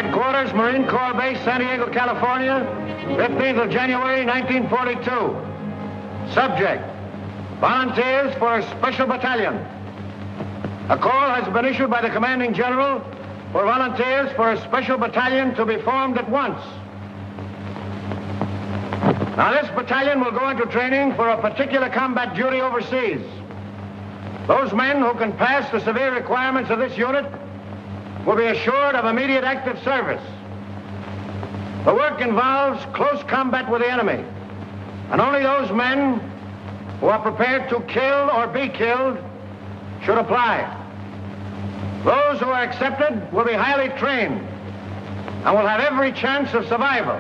Headquarters, Marine Corps Base, San Diego, California, 15th of January, 1942. Subject, volunteers for a special battalion. A call has been issued by the commanding general for volunteers for a special battalion to be formed at once. Now, this battalion will go into training for a particular combat duty overseas. Those men who can pass the severe requirements of this unit will be assured of immediate active service. The work involves close combat with the enemy, and only those men who are prepared to kill or be killed should apply. Those who are accepted will be highly trained and will have every chance of survival.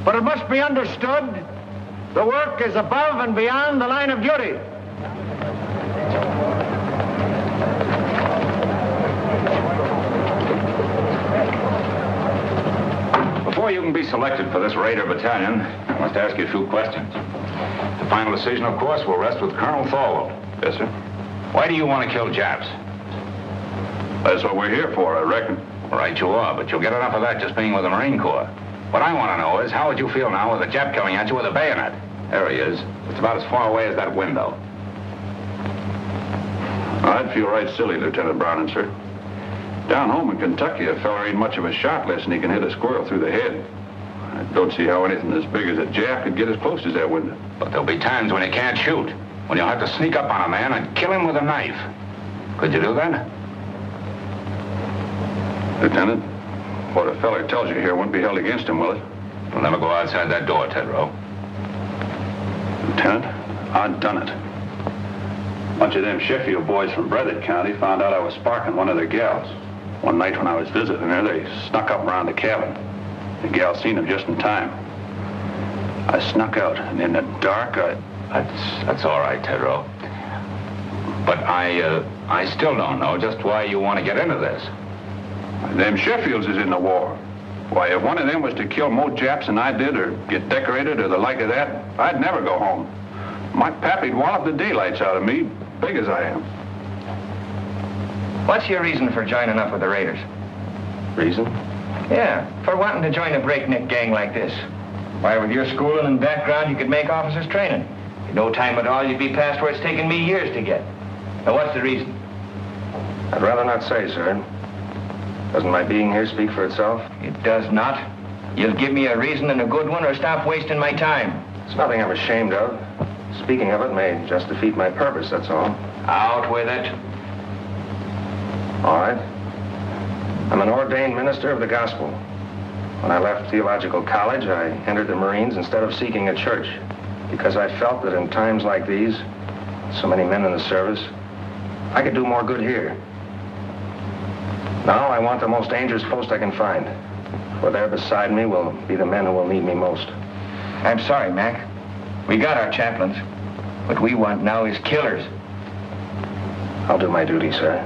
But it must be understood, the work is above and beyond the line of duty. Before you can be selected for this Raider battalion, I must ask you a few questions. The final decision, of course, will rest with Colonel Thorwald. Yes, sir. Why do you want to kill Japs? That's what we're here for, I reckon. Right you are, but you'll get enough of that just being with the Marine Corps. What I want to know is, how would you feel now with a Jap coming at you with a bayonet? There he is. It's about as far away as that window. I'd feel right silly, Lieutenant Browning, sir. Down home in Kentucky, a fella ain't much of a shot unless he can hit a squirrel through the head. I don't see how anything as big as a Jap could get as close as that window. But there'll be times when you can't shoot, when you'll have to sneak up on a man and kill him with a knife. Could you do that? Lieutenant, what a feller tells you here won't be held against him, will it? You'll never go outside that door, Tedrow. Lieutenant, I've done it. A bunch of them Sheffield boys from Breathitt County found out I was sparking one of their gals. One night when I was visiting her, they snuck up around the cabin. The gal seen them just in time. I snuck out, and in the dark, That's all right, Tedrow. But I still don't know just why you want to get into this. Them Sheffields is in the war. Why, if one of them was to kill more Japs than I did, or get decorated, or the like of that, I'd never go home. My pappy'd wallop the daylights out of me, big as I am. What's your reason for joining up with the Raiders? Reason? Yeah, for wanting to join a breakneck gang like this. Why, with your schooling and background, you could make officers' training. In no time at all, you'd be past where it's taken me years to get. Now, what's the reason? I'd rather not say, sir. Doesn't my being here speak for itself? It does not. You'll give me a reason and a good one, or stop wasting my time. It's nothing I'm ashamed of. Speaking of it may just defeat my purpose, that's all. Out with it. All right. I'm an ordained minister of the gospel. When I left theological college, I entered the Marines instead of seeking a church, because I felt that in times like these, so many men in the service, I could do more good here. Now I want the most dangerous post I can find, for there beside me will be the men who will need me most. I'm sorry, Mac. We got our chaplains. What we want now is killers. I'll do my duty, sir.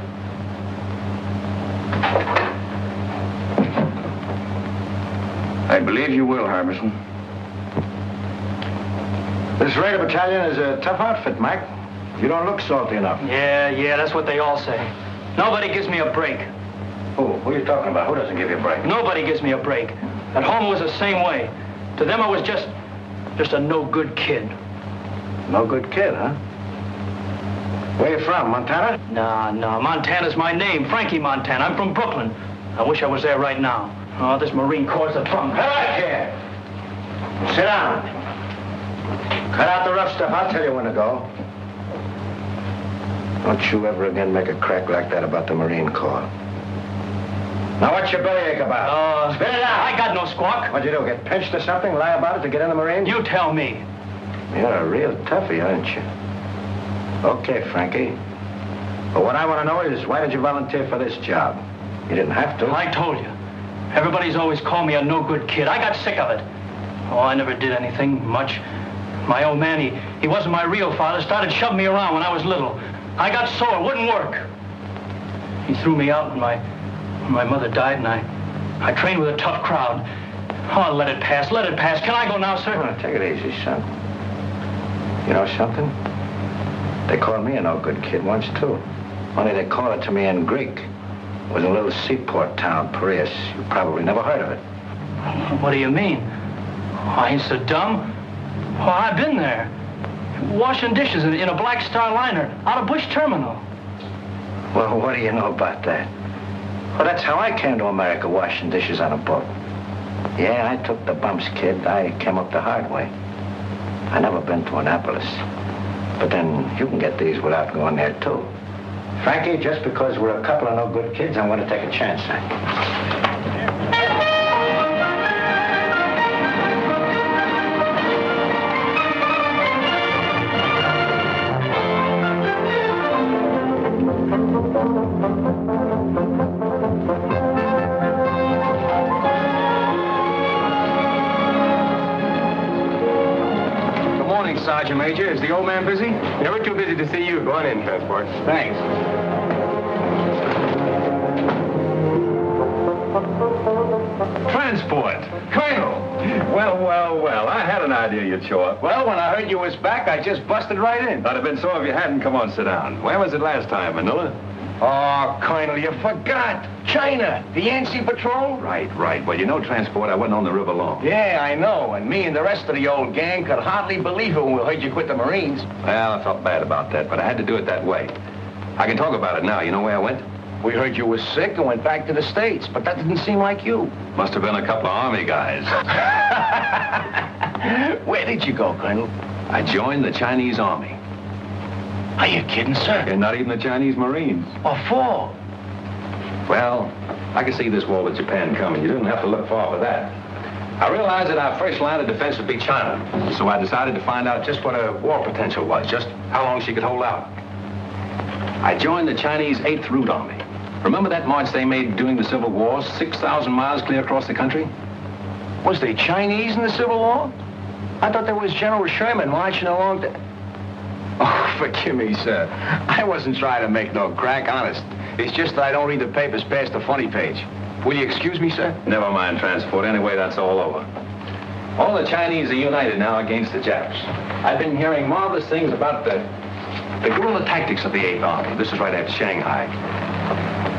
I believe you will, Harbison. This Raider battalion is a tough outfit, Mac. You don't look salty enough. Yeah, that's what they all say. Nobody gives me a break. Who are you talking about? Who doesn't give you a break? Nobody gives me a break. At home it was the same way. To them I was just a no-good kid. No good kid, huh? Where you from, Montana? No, Montana's my name, Frankie Montana. I'm from Brooklyn. I wish I was there right now. Oh, this Marine Corps' a bum. Cut out here. Sit down. Cut out the rough stuff. I'll tell you when to go. Don't you ever again make a crack like that about the Marine Corps. Now, what's your bellyache about? Spit it out. I got no squawk. What'd you do, get pinched or something? Lie about it to get in the Marines? You tell me. You're a real toughie, aren't you? Okay, Frankie. But what I want to know is, why did you volunteer for this job? You didn't have to. I told you. Everybody's always called me a no-good kid. I got sick of it. Oh, I never did anything much. My old man, he wasn't my real father, started shoving me around when I was little. I got sore, it wouldn't work. He threw me out when my mother died, and I trained with a tough crowd. Oh, let it pass. Can I go now, sir? Oh, take it easy, son. You know something? They called me a no-good kid once, too. Only they call it to me in Greek. was a little seaport town, Piraeus. You probably never heard of it. What do you mean? I ain't so dumb. Oh, I've been there. Washing dishes in a Black Star liner out of Bush Terminal. Well, what do you know about that? Well, that's how I came to America, washing dishes on a boat. Yeah, I took the bumps, kid. I came up the hard way. I never been to Annapolis. But then you can get these without going there, too. Frankie, just because we're a couple of no good kids, I'm going to take a chance on you. Sergeant Major, is the old man busy? Never too busy to see you. Go on in, Transport. Thanks. Transport. Colonel. Well, I had an idea you'd show up. Well, when I heard you was back, I just busted right in. That'd have been so if you hadn't. Come on, sit down. Where was it last time, Manila? Oh, Colonel, you forgot. China, the Yancey Patrol. Right. Well, you know, Transport, I wasn't on the river long. Yeah, I know. And me and the rest of the old gang could hardly believe it when we heard you quit the Marines. Well, I felt bad about that, but I had to do it that way. I can talk about it now. You know where I went? We heard you was sick and went back to the States, but that didn't seem like you. Must have been a couple of Army guys. Where did you go, Colonel? I joined the Chinese Army. Are you kidding, sir? And not even the Chinese Marines. What for? Well, I could see this war with Japan coming. You didn't have to look far for that. I realized that our first line of defense would be China. So I decided to find out just what her war potential was, just how long she could hold out. I joined the Chinese 8th Route Army. Remember that march they made during the Civil War, 6,000 miles clear across the country? Was they Chinese in the Civil War? I thought there was General Sherman marching along the... Oh, forgive me, sir. I wasn't trying to make no crack, honest. It's just that I don't read the papers past the funny page. Will you excuse me, sir? Never mind, Transport. Anyway, that's all over. All the Chinese are united now against the Japs. I've been hearing marvelous things about the guerrilla tactics of the 8th Army. This is right after Shanghai.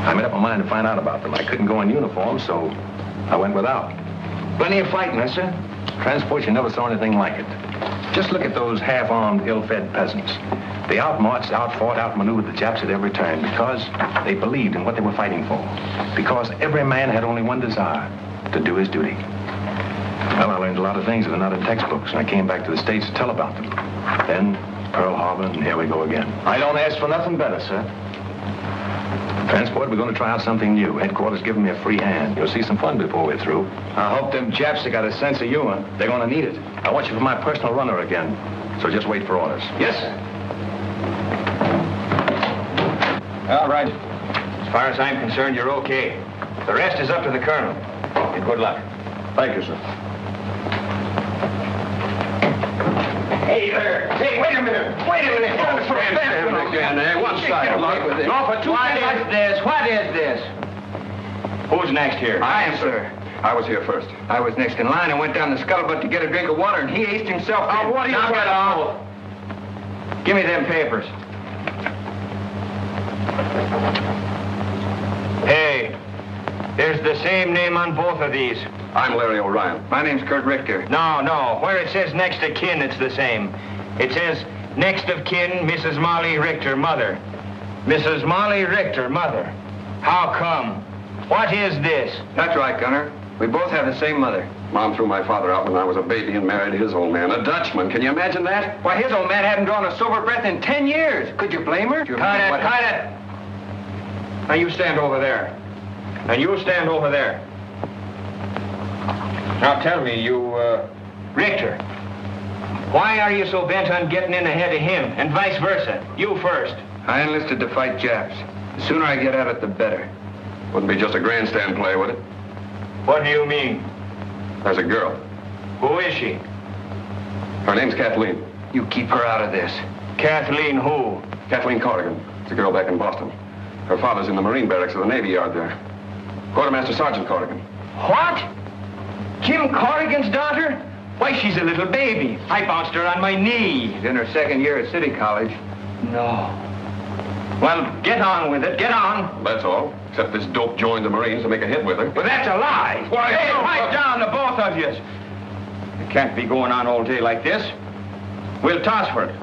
I made up my mind to find out about them. I couldn't go in uniform, so I went without. Plenty of fighting, huh, sir? Transport, you never saw anything like it. Just look at those half-armed, ill-fed peasants. They outmarched, outfought, outmaneuvered the Japs at every turn because they believed in what they were fighting for. Because every man had only one desire, to do his duty. Well, I learned a lot of things that are not in textbooks, and I came back to the States to tell about them. Then Pearl Harbor, and here we go again. I don't ask for nothing better, sir. Transport, we're going to try out something new. Headquarters giving me a free hand. You'll see some fun before we're through. I hope them Japs have got a sense of humor. They're going to need it. I want you for my personal runner again, so just wait for orders. Yes, sir. All right. As far as I'm concerned, you're okay. The rest is up to the colonel. And good luck. Thank you, sir. Hey there. Hey, wait a minute. Wait a minute. One side. No, for 2 minutes. What is this? Who's next here? I am, sir. I was here first. I was next in line and went down the scuttlebutt to get a drink of water, and he aced himself. Oh, what are you get off? Give me them papers. Hey, there's the same name on both of these. I'm Larry O'Ryan. My name's Kurt Richter. No. Where it says next of kin, it's the same. It says next of kin, Mrs. Molly Richter, mother. Mrs. Molly Richter, mother. How come? What is this? That's right, Gunner. We both have the same mother. Mom threw my father out when I was a baby and married his old man, a Dutchman. Can you imagine that? Why, his old man hadn't drawn a sober breath in 10 years. Could you blame her? Cut it. Now you stand over there. And you stand over there. Now tell me, Richter, why are you so bent on getting in ahead of him, and vice versa? You first. I enlisted to fight Japs. The sooner I get at it, the better. Wouldn't be just a grandstand play, would it? What do you mean? There's a girl. Who is she? Her name's Kathleen. You keep her out of this. Kathleen who? Kathleen Corrigan. It's a girl back in Boston. Her father's in the Marine barracks of the Navy Yard there. Quartermaster Sergeant Corrigan. What? Jim Corrigan's daughter? Why, she's a little baby. I bounced her on my knee. She's in her second year at City College. No. Well, get on with it. Get on. That's all. Except this dope joined the Marines to make a hit with her. But that's a lie. Why, hey, no, pipe down, the both of you. It can't be going on all day like this. We'll toss for it.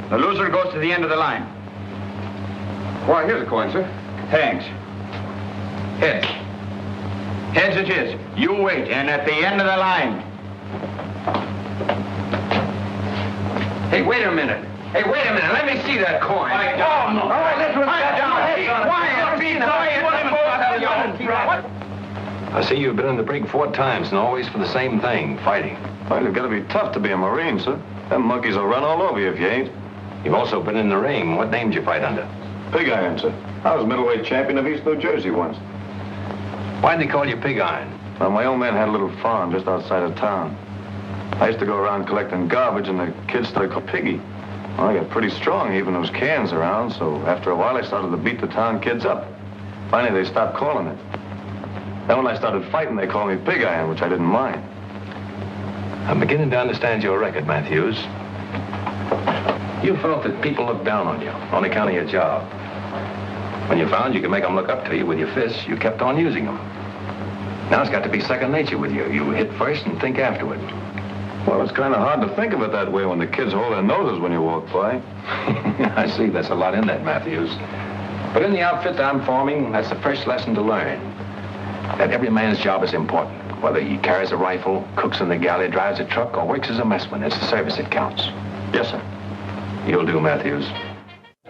The loser goes to the end of the line. Why, here's a coin, sir. Thanks. Heads. Heads it is. You wait, and at the end of the line. Hey, wait a minute. Hey, wait a minute. Let me see that coin. No. All right, let's run that down. Quiet, be quiet. I see you've been in the brig 4 times and always for the same thing, fighting. Well, you've got to be tough to be a Marine, sir. Them monkeys will run all over you if you ain't. You've also been in the ring. What name did you fight under? Pig Iron, sir. I was middleweight champion of East New Jersey once. Why'd they call you Pig Iron? Well, my old man had a little farm just outside of town. I used to go around collecting garbage, and the kids started calling Piggy. Well, I got pretty strong, even those cans around, so after a while I started to beat the town kids up. Finally, they stopped calling it. Then when I started fighting, they called me Pig Iron, which I didn't mind. I'm beginning to understand your record, Matthews. You felt that people looked down on you on account of your job. When you found you could make them look up to you with your fists, you kept on using them. Now it's got to be second nature with you. You hit first and think afterward. Well, it's kind of hard to think of it that way when the kids hold their noses when you walk by. I see. That's a lot in that, Matthews. But in the outfit that I'm forming, that's the first lesson to learn. That every man's job is important. Whether he carries a rifle, cooks in the galley, drives a truck, or works as a messman, it's the service that counts. Yes, sir. You'll do, Matthews.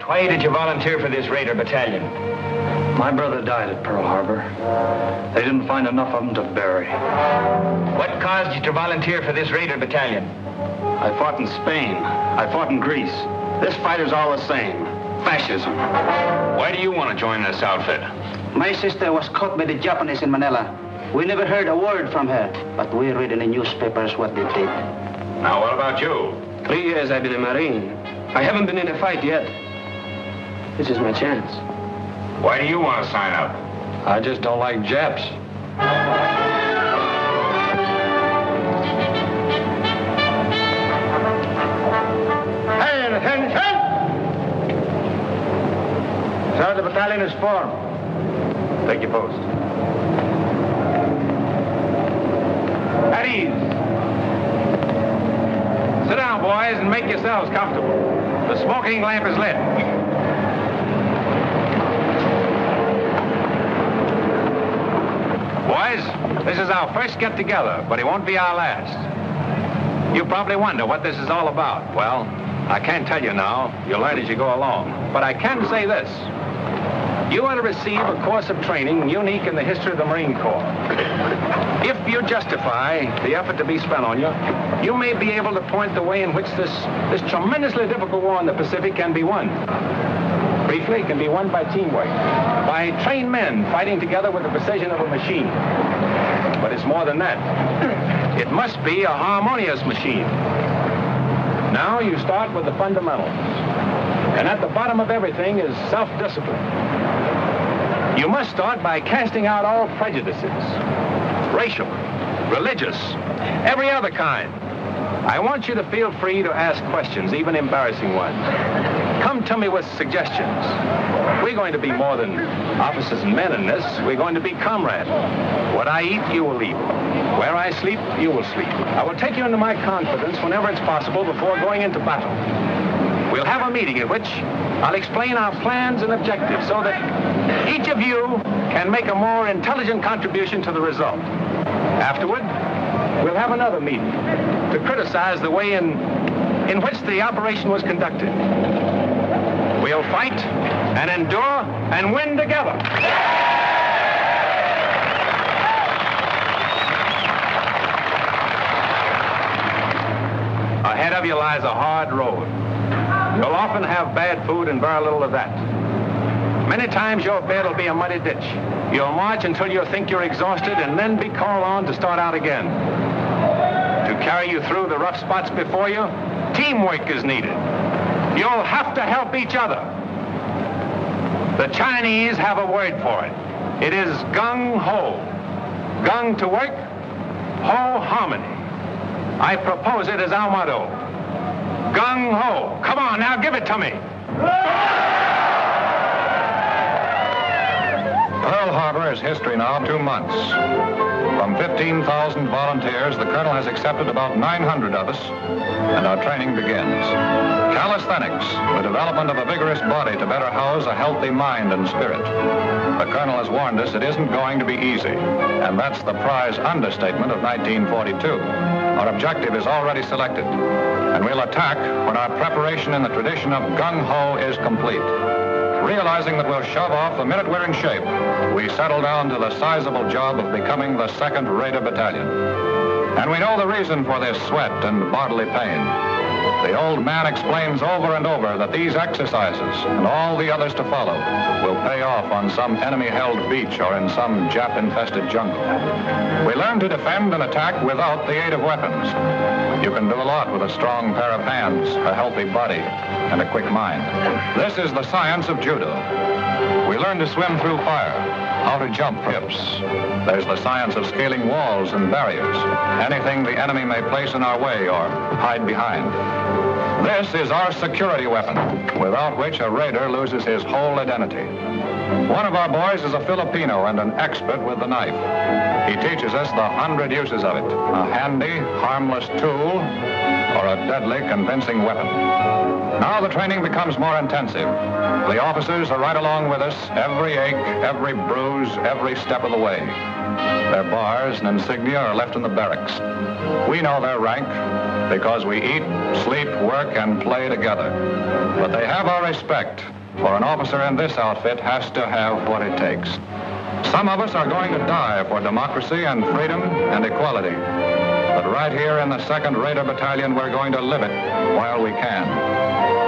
Why did you volunteer for this Raider battalion? My brother died at Pearl Harbor. They didn't find enough of them to bury. What caused you to volunteer for this Raider battalion? I fought in Spain. I fought in Greece. This fighter's all the same. Fascism. Why do you want to join this outfit? My sister was caught by the Japanese in Manila. We never heard a word from her, but we read in the newspapers what they did. Now, what about you? 3 years I've been a Marine. I haven't been in a fight yet. This is my chance. Why do you want to sign up? I just don't like Japs. Hey, attention! So the battalion is formed. Take your post. At ease. Sit down, boys, and make yourselves comfortable. The smoking lamp is lit. Boys, this is our first get-together, but it won't be our last. You probably wonder what this is all about. Well, I can't tell you now. You'll learn as you go along. But I can say this. You are to receive a course of training unique in the history of the Marine Corps. If you justify the effort to be spent on you, you may be able to point the way in which this tremendously difficult war in the Pacific can be won. Briefly, it can be won by teamwork, by trained men fighting together with the precision of a machine. But it's more than that. It must be a harmonious machine. Now you start with the fundamentals. And at the bottom of everything is self-discipline. You must start by casting out all prejudices. Racial, religious, every other kind. I want you to feel free to ask questions, even embarrassing ones. Come to me with suggestions. We're going to be more than officers and men in this. We're going to be comrades. What I eat, you will eat. Where I sleep, you will sleep. I will take you into my confidence whenever it's possible before going into battle. We'll have a meeting at which I'll explain our plans and objectives so that each of you can make a more intelligent contribution to the result. Afterward, we'll have another meeting to criticize the way in which the operation was conducted. We'll fight and endure and win together. Ahead of you lies a hard road. You'll often have bad food and very little of that. Many times your bed will be a muddy ditch. You'll march until you think you're exhausted and then be called on to start out again. To carry you through the rough spots before you, teamwork is needed. You'll have to help each other. The Chinese have a word for it. It is Gung Ho. Gung to work, Ho harmony. I propose it as our motto. Gung Ho. Come on, now give it to me. is history now 2 months. From 15,000 volunteers, the colonel has accepted about 900 of us, and our training begins. Calisthenics, the development of a vigorous body to better house a healthy mind and spirit. The colonel has warned us it isn't going to be easy, and that's the prize understatement of 1942. Our objective is already selected, and we'll attack when our preparation in the tradition of Gung Ho is complete. Realizing that we'll shove off the minute we're in shape, we settle down to the sizable job of becoming the 2nd Raider Battalion. And we know the reason for this sweat and bodily pain. The old man explains over and over that these exercises, and all the others to follow, will pay off on some enemy-held beach or in some Jap-infested jungle. We learn to defend and attack without the aid of weapons. You can do a lot with a strong pair of hands, a healthy body, and a quick mind. This is the science of judo. We learn to swim through fire, how to jump hips. There's the science of scaling walls and barriers, anything the enemy may place in our way or hide behind. This is our security weapon, without which a raider loses his whole identity. One of our boys is a Filipino and an expert with the knife. He teaches us the 100 uses of it, a handy, harmless tool, or a deadly, convincing weapon. Now the training becomes more intensive. The officers are right along with us, every ache, every bruise, every step of the way. Their bars and insignia are left in the barracks. We know their rank because we eat, sleep, work, and play together. But they have our respect, for an officer in this outfit has to have what it takes. Some of us are going to die for democracy and freedom and equality. But right here in the 2nd Raider Battalion, we're going to live it while we can.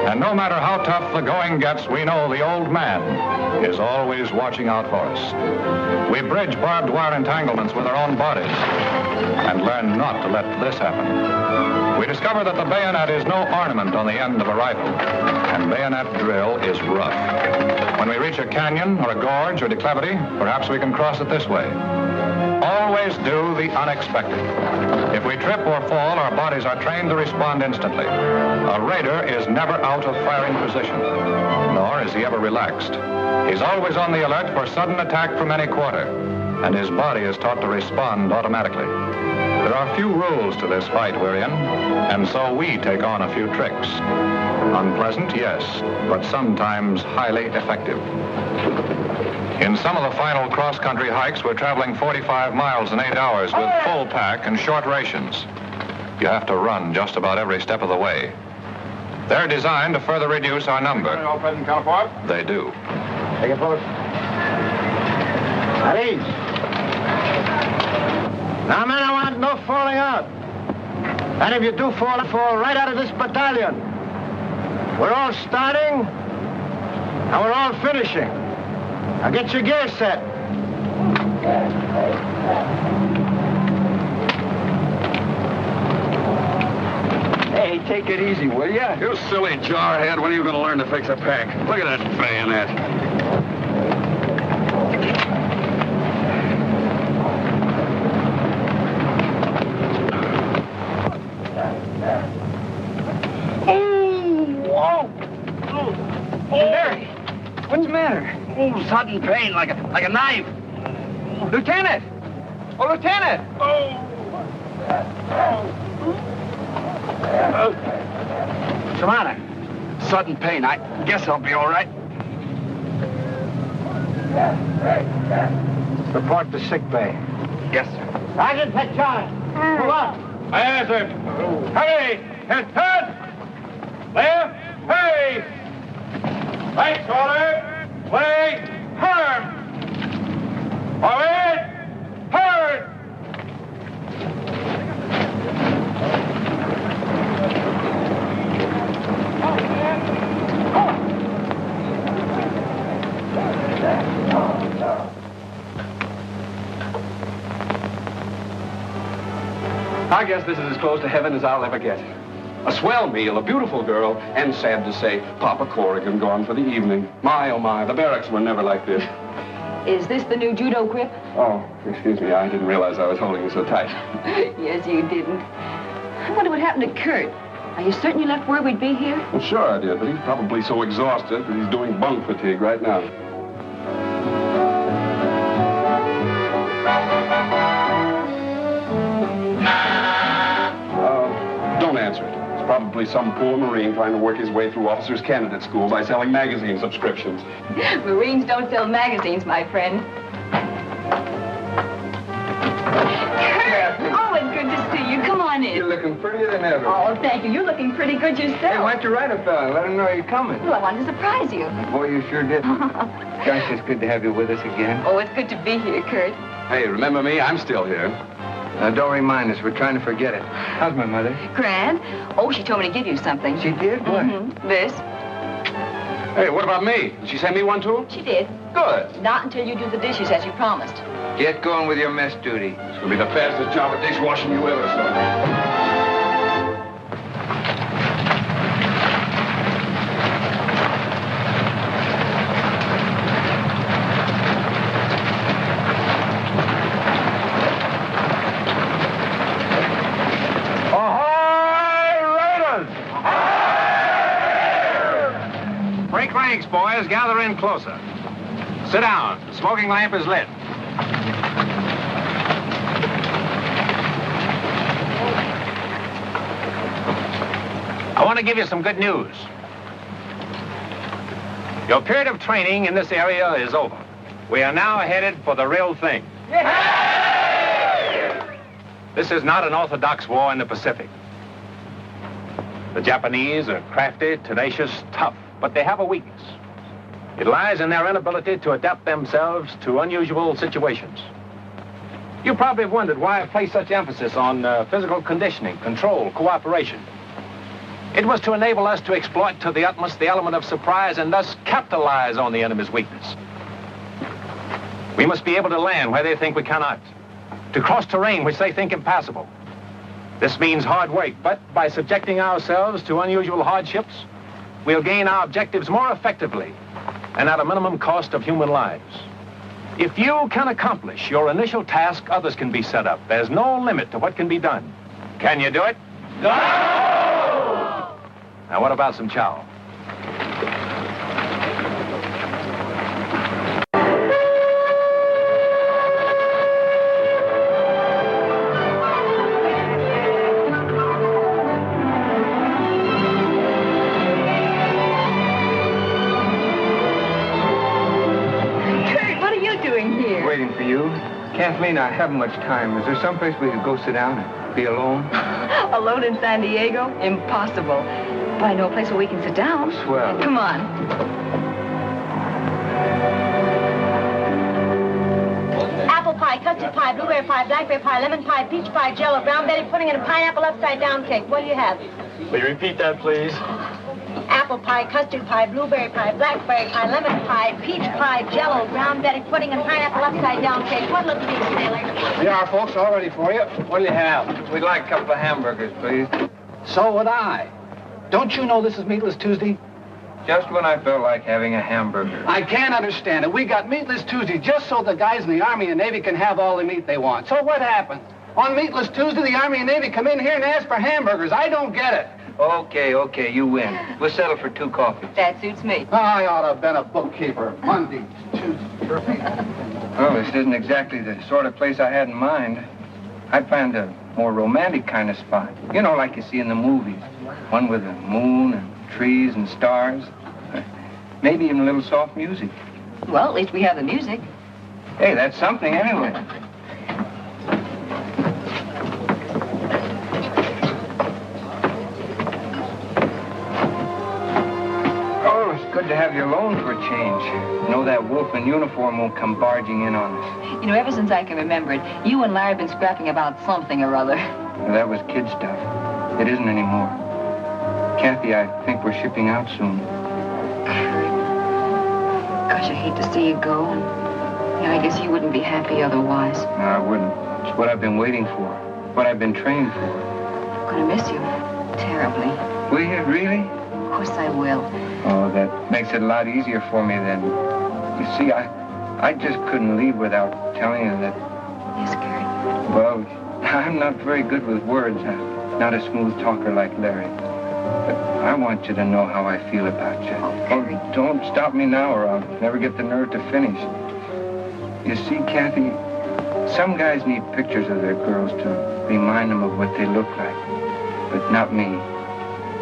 And no matter how tough the going gets, we know the old man is always watching out for us. We bridge barbed wire entanglements with our own bodies and learn not to let this happen. We discover that the bayonet is no ornament on the end of a rifle, and bayonet drill is rough. When we reach a canyon or a gorge or declivity, perhaps we can cross it this way. Always do the unexpected. If we trip or fall, our bodies are trained to respond instantly. A raider is never out of firing position, nor is he ever relaxed. He's always on the alert for sudden attack from any quarter, and his body is taught to respond automatically. There are few rules to this fight we're in, and so we take on a few tricks. Unpleasant, yes, but sometimes highly effective. In some of the final cross-country hikes, we're traveling 45 miles in 8 hours with full pack and short rations. You have to run just about every step of the way. They're designed to further reduce our number. All present, counterpart. They do. Take it forward. At ease. Now, men, I want no falling out. And if you do fall right out of this battalion. We're all starting, and we're all finishing. Now get your gear set. Hey, take it easy, will ya? You silly jarhead. When are you going to learn to fix a pack? Look at that bayonet. Larry, what's the matter? Oh, sudden pain, like a knife. Lieutenant! Oh, Lieutenant! What's the matter? Sudden pain. I guess I'll be all right. Report to sick bay. Yes, sir. Sergeant, take charge. Move on. Aye, sir. Hurry! Head! Left! Hurry! Right shoulder! Way! Turn! Forward! Turn! I guess this is as close to heaven as I'll ever get. A swell meal, a beautiful girl, and sad to say, Papa Corrigan gone for the evening. My, oh my, the barracks were never like this. Is this the new judo grip? Oh, excuse me, I didn't realize I was holding you so tight. Yes, you didn't. I wonder what happened to Kurt. Are you certain you left word we'd be here? Well, sure I did, but he's probably so exhausted that he's doing bunk fatigue right now. Probably some poor Marine trying to work his way through officers' candidate school by selling magazine subscriptions. Marines don't sell magazines, my friend. Kurt! Oh, it's good to see you. Come on in. You're looking prettier than ever. Oh, thank you. You're looking pretty good yourself. Hey, why don't you write a fella? Let him know you're coming. Well, I wanted to surprise you. Boy, you sure did. Gosh, it's good to have you with us again. Oh, it's good to be here, Kurt. Hey, remember me? I'm still here. Don't remind us. We're trying to forget it. How's my mother? Grand. Oh, she told me to give you something. She did? What? Mm-hmm. This. Hey, what about me? Did she send me one, too? She did. Good. Not until you do the dishes as you promised. Get going with your mess duty. It's going to be the fastest job of dishwashing you ever saw. Break ranks, boys. Gather in closer. Sit down. The smoking lamp is lit. I want to give you some good news. Your period of training in this area is over. We are now headed for the real thing. This is not an orthodox war in the Pacific. The Japanese are crafty, tenacious, tough, but they have a weakness. It lies in their inability to adapt themselves to unusual situations. You probably have wondered why I place such emphasis on physical conditioning, control, cooperation. It was to enable us to exploit to the utmost the element of surprise and thus capitalize on the enemy's weakness. We must be able to land where they think we cannot, to cross terrain which they think impassable. This means hard work, but by subjecting ourselves to unusual hardships, we'll gain our objectives more effectively and at a minimum cost of human lives. If you can accomplish your initial task, others can be set up. There's no limit to what can be done. Can you do it? No! Now, what about some chow? Waiting for you. Kathleen, I haven't much time. Is there someplace we could go sit down and be alone? Alone in San Diego? Impossible. But I know a place where we can sit down. Oh, swell. Come on. Apple pie, custard pie, blueberry pie, blackberry pie, lemon pie, peach pie, jello, brown betty pudding, and a pineapple upside-down cake. What do you have? Will you repeat that, please? Apple pie, custard pie, blueberry pie, blackberry pie, lemon pie, peach pie, jello, brown betty pudding, and pineapple upside-down cake. What'll it be, Sailor? Here are folks all ready for you. What'll you have? We'd like a couple of hamburgers, please. So would I. Don't you know this is Meatless Tuesday? Just when I felt like having a hamburger. I can't understand it. We got Meatless Tuesday just so the guys in the Army and Navy can have all the meat they want. So what happened? On Meatless Tuesday, the Army and Navy come in here and ask for hamburgers. I don't get it. Okay, you win. We'll settle for 2 coffees. That suits me. I ought to have been a bookkeeper. Monday, Tuesday. Well, this isn't exactly the sort of place I had in mind. I'd find a more romantic kind of spot. You know, like you see in the movies. One with a moon and trees and stars. Maybe even a little soft music. Well, at least we have the music. Hey, that's something anyway. Good to have you alone for a change. Know that wolf in uniform won't come barging in on us. You know, ever since I can remember it, you and Larry have been scrapping about something or other. Well, that was kid stuff. It isn't anymore. Kathy, I think we're shipping out soon. Gosh, I hate to see you go. And, I guess you wouldn't be happy otherwise. No, I wouldn't. It's what I've been waiting for. What I've been trained for. I'm going to miss you terribly. Will you, really? Of course I will. Oh, that makes it a lot easier for me then. You see, I just couldn't leave without telling you that... Yes, Kurt? Well, I'm not very good with words. I'm not a smooth talker like Larry. But I want you to know how I feel about you. Oh, don't stop me now or I'll never get the nerve to finish. You see, Kathy, some guys need pictures of their girls to remind them of what they look like. But not me.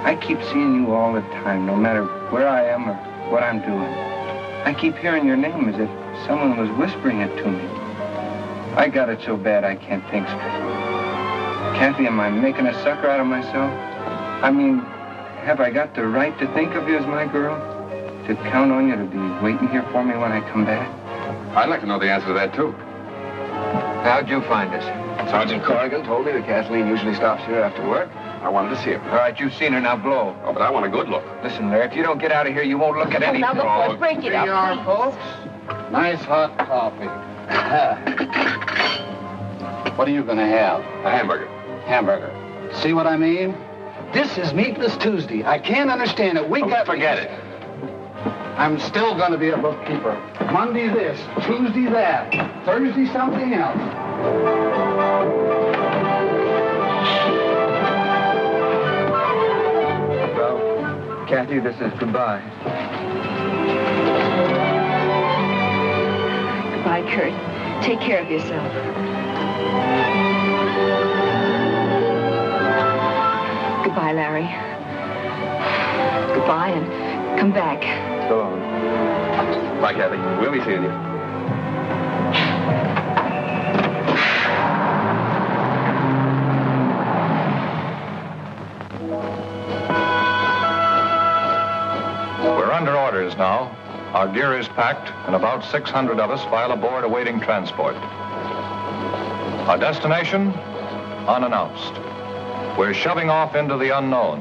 I keep seeing you all the time, no matter where I am or what I'm doing. I keep hearing your name as if someone was whispering it to me. I got it so bad I can't think straight. Kathy, am I making a sucker out of myself? I mean, have I got the right to think of you as my girl? To count on you to be waiting here for me when I come back? I'd like to know the answer to that, too. How'd you find us? Sergeant Corrigan told me that Kathleen usually stops here after work. I wanted to see her. All right, you've seen her, now blow. Oh, but I want a good look. Listen, Larry, if you don't get out of here, you won't look at anything. Now look, let's break it up, Here you are, please. folks. Nice hot coffee. What are you going to have? A hamburger. Hamburger. See what I mean? This is Meatless Tuesday. I can't understand it. Forget it. I'm still going to be a bookkeeper. Monday this, Tuesday that, Thursday something else. Well, Kathy, this is goodbye. Goodbye, Kurt. Take care of yourself. Goodbye, Larry. Goodbye, and come back. So long. Bye, Kathy. We'll be seeing you. We're under orders now. Our gear is packed, and about 600 of us file aboard awaiting transport. Our destination? Unannounced. We're shoving off into the unknown.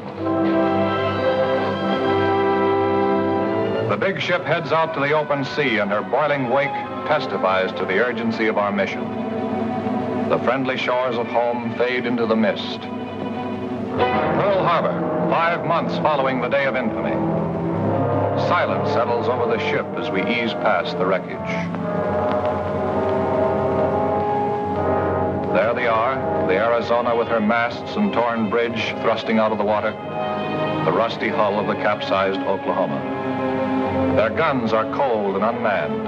The big ship heads out to the open sea, and her boiling wake testifies to the urgency of our mission. The friendly shores of home fade into the mist. Pearl Harbor, 5 months following the day of infamy. Silence settles over the ship as we ease past the wreckage. There they are, the Arizona with her masts and torn bridge thrusting out of the water, the rusty hull of the capsized Oklahoma. Their guns are cold and unmanned,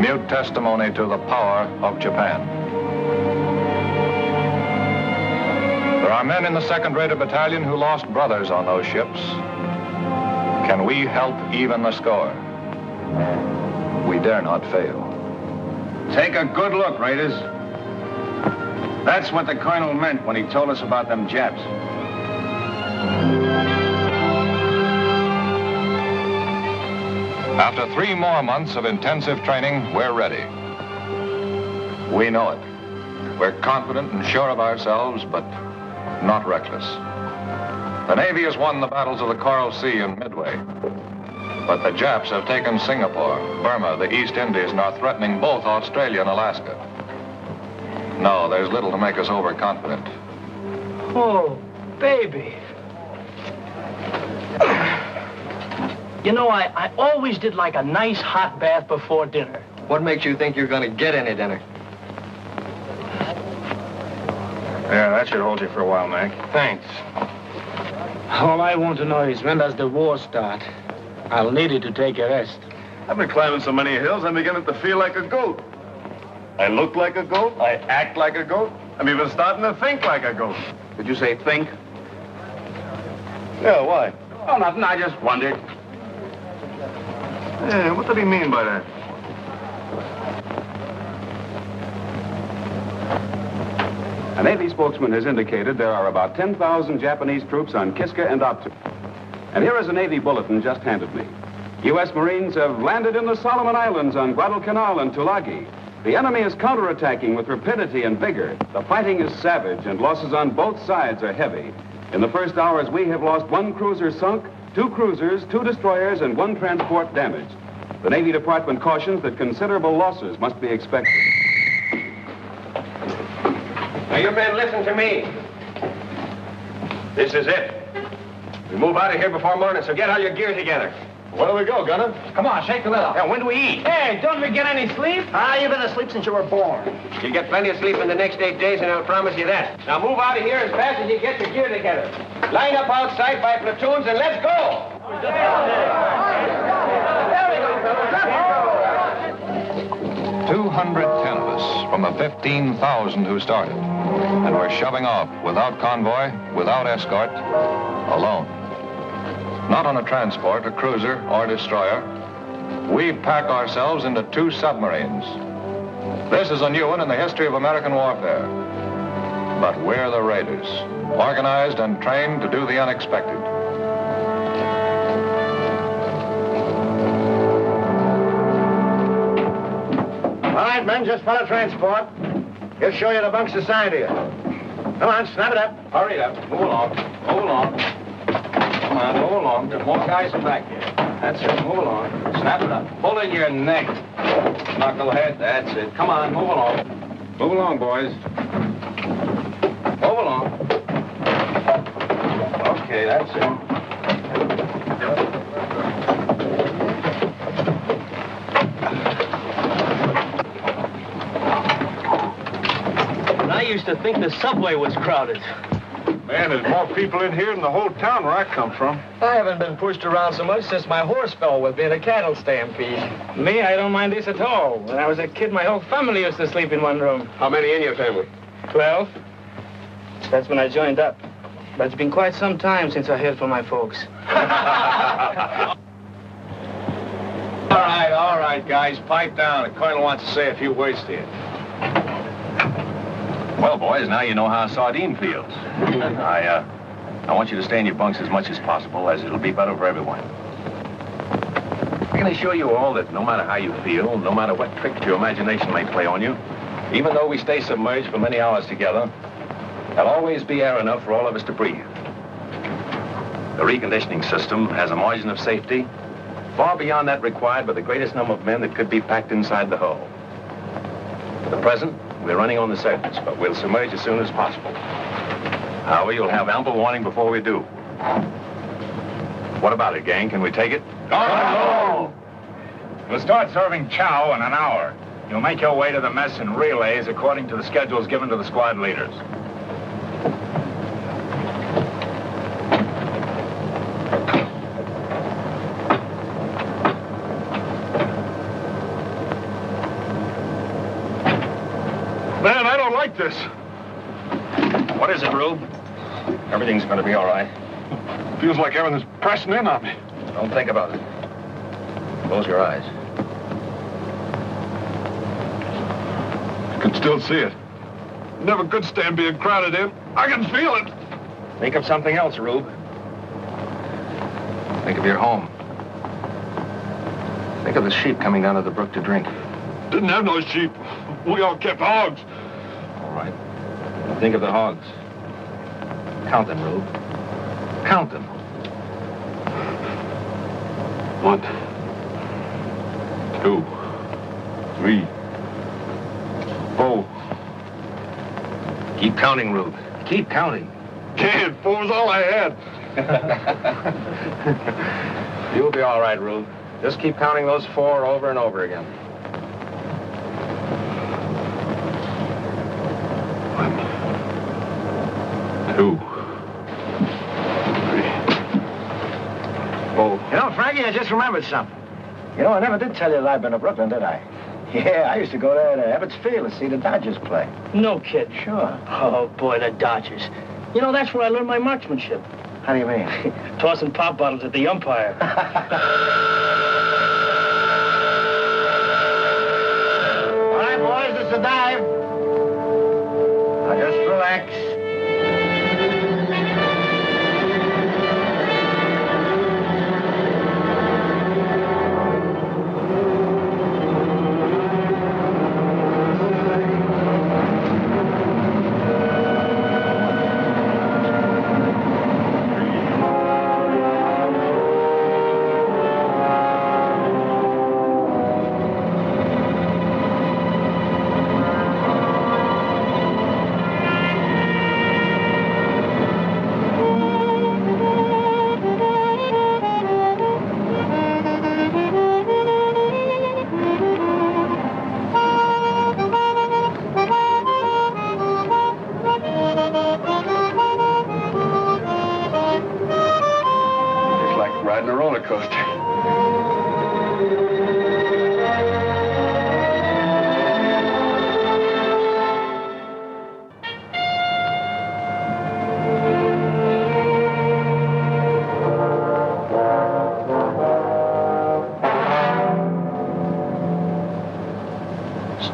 mute testimony to the power of Japan. There are men in the 2nd Raider Battalion who lost brothers on those ships. Can we help even the score? We dare not fail. Take a good look, Raiders. That's what the colonel meant when he told us about them Japs. After 3 more months of intensive training, we're ready. We know it. We're confident and sure of ourselves, but not reckless. The Navy has won the battles of the Coral Sea and Midway. But the Japs have taken Singapore, Burma, the East Indies, and are threatening both Australia and Alaska. No, there's little to make us overconfident. Oh, baby. You know, I always did like a nice hot bath before dinner. What makes you think you're going to get any dinner? Yeah, that should hold you for a while, Mac. Thanks. All I want to know is when does the war start? I'll need it to take a rest. I've been climbing so many hills, I'm beginning to feel like a goat. I look like a goat. I act like a goat. I'm even starting to think like a goat. Did you say think? Yeah, why? Oh, nothing. I just wondered. Yeah, what did he mean by that? A Navy spokesman has indicated there are about 10,000 Japanese troops on Kiska and Attu. And here is a Navy bulletin just handed me. U.S. Marines have landed in the Solomon Islands on Guadalcanal and Tulagi. The enemy is counterattacking with rapidity and vigor. The fighting is savage, and losses on both sides are heavy. In the first hours, we have lost 1 cruiser sunk, 2 cruisers, 2 destroyers, and 1 transport damaged. The Navy Department cautions that considerable losses must be expected. Now, you men, listen to me. This is it. We move out of here before morning, so get all your gear together. Where do we go, Gunner? Come on, shake the lid off. Now, when do we eat? Hey, don't we get any sleep? You've been asleep since you were born. You'll get plenty of sleep in the next 8 days, and I'll promise you that. Now, move out of here as fast as you get your gear together. Line up outside by platoons, and let's go! There we go, fellas. 210 of us from the 15,000 who started. And we're shoving off without convoy, without escort, alone. Not on a transport, a cruiser, or destroyer. We pack ourselves into 2 submarines. This is a new one in the history of American warfare. But we're the Raiders, organized and trained to do the unexpected. All right, men, just follow transport. He'll show you the bunks assigned to you. Come on, snap it up. Hurry up. Move along. Move along. Come on, move along. There's more guys in back here. That's it. Move along. Snap it up. Pull in your neck. Knucklehead. That's it. Come on, move along. Move along, boys. Move along. Okay, that's it. I used to think the subway was crowded. Man, there's more people in here than the whole town where I come from. I haven't been pushed around so much since my horse fell with me in a cattle stampede. Me, I don't mind this at all. When I was a kid, my whole family used to sleep in one room. How many in your family? 12. That's when I joined up. But it's been quite some time since I heard from my folks. All right, guys, pipe down. The colonel wants to say a few words to you. Well, boys, now you know how a sardine feels. I want you to stay in your bunks as much as possible, as it'll be better for everyone. I can assure you all that no matter how you feel, no matter what tricks your imagination may play on you, even though we stay submerged for many hours together, there'll always be air enough for all of us to breathe. The reconditioning system has a margin of safety far beyond that required by the greatest number of men that could be packed inside the hull. For the present, we're running on the surface, but we'll submerge as soon as possible. However, you'll have ample warning before we do. What about it, gang? Can we take it? Oh! We'll start serving chow in an hour. You'll make your way to the mess in relays according to the schedules given to the squad leaders. Man, I don't like this. What is it, Rube? Everything's going to be all right. Feels like everything's pressing in on me. Don't think about it. Close your eyes. I can still see it. Never could stand being crowded in. I can feel it. Think of something else, Rube. Think of your home. Think of the sheep coming down to the brook to drink. Didn't have no sheep. We all kept hogs. All right. Think of the hogs. Count them, Rube. Count them. 1, 2, 3, 4. Keep counting, Rube. Keep counting. Can't. 4's all I had. You'll be all right, Rube. Just keep counting those 4 over and over again. 2, 3, 4. You know, Frankie, I just remembered something. You know, I never did tell you that I've been to Brooklyn, did I? Yeah, I used to go there to Ebbets Field to see the Dodgers play. No kid. Sure. Oh, boy, the Dodgers. You know, that's where I learned my marksmanship. How do you mean? Tossing pop bottles at the umpire. All right, boys, it's a dive. Now just relax.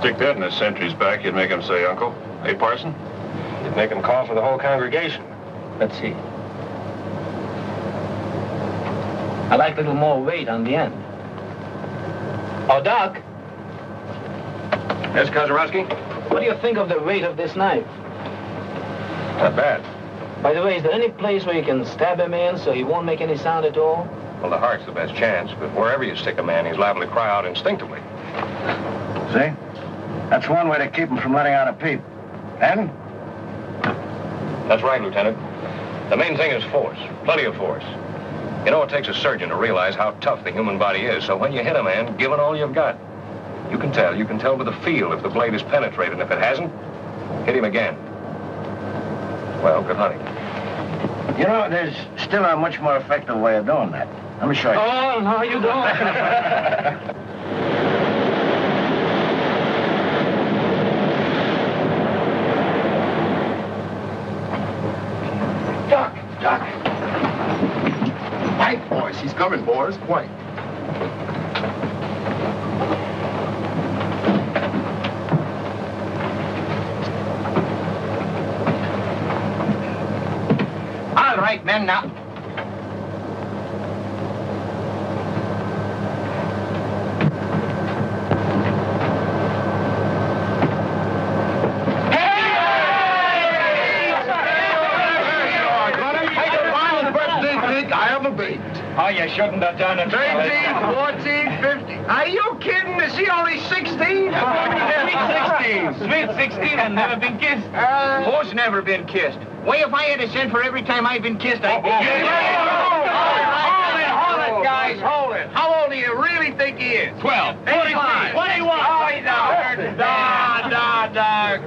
Stick that in his sentry's back, you'd make him say, Uncle. Hey, Parson? You'd make him call for the whole congregation. Let's see. I like a little more weight on the end. Oh, Doc. Yes, Kozarowski? What do you think of the weight of this knife? Not bad. By the way, is there any place where you can stab a man so he won't make any sound at all? Well, the heart's the best chance, but wherever you stick a man, he's liable to cry out instinctively. See? That's one way to keep him from letting out a peep. And? That's right, Lieutenant. The main thing is force. Plenty of force. You know, it takes a surgeon to realize how tough the human body is, so when you hit a man, give it all you've got. You can tell by the feel if the blade is penetrated, and if it hasn't, hit him again. Well, good hunting. You know, there's still a much more effective way of doing that. Let me show you. Oh, no, you don't. Doc. White, boys. He's coming, boys. White. All right, men, now. Oh, you shouldn't have done it. 13, 14, 15. Are you kidding? Is he only 16? Sweet 16 and never been kissed. Who's never been kissed? Why, if I had a cent for every time I've been kissed, I'd be... Hold it, guys, hold it. How old do you really think he is? 12. 45. 21. Oh, he's out.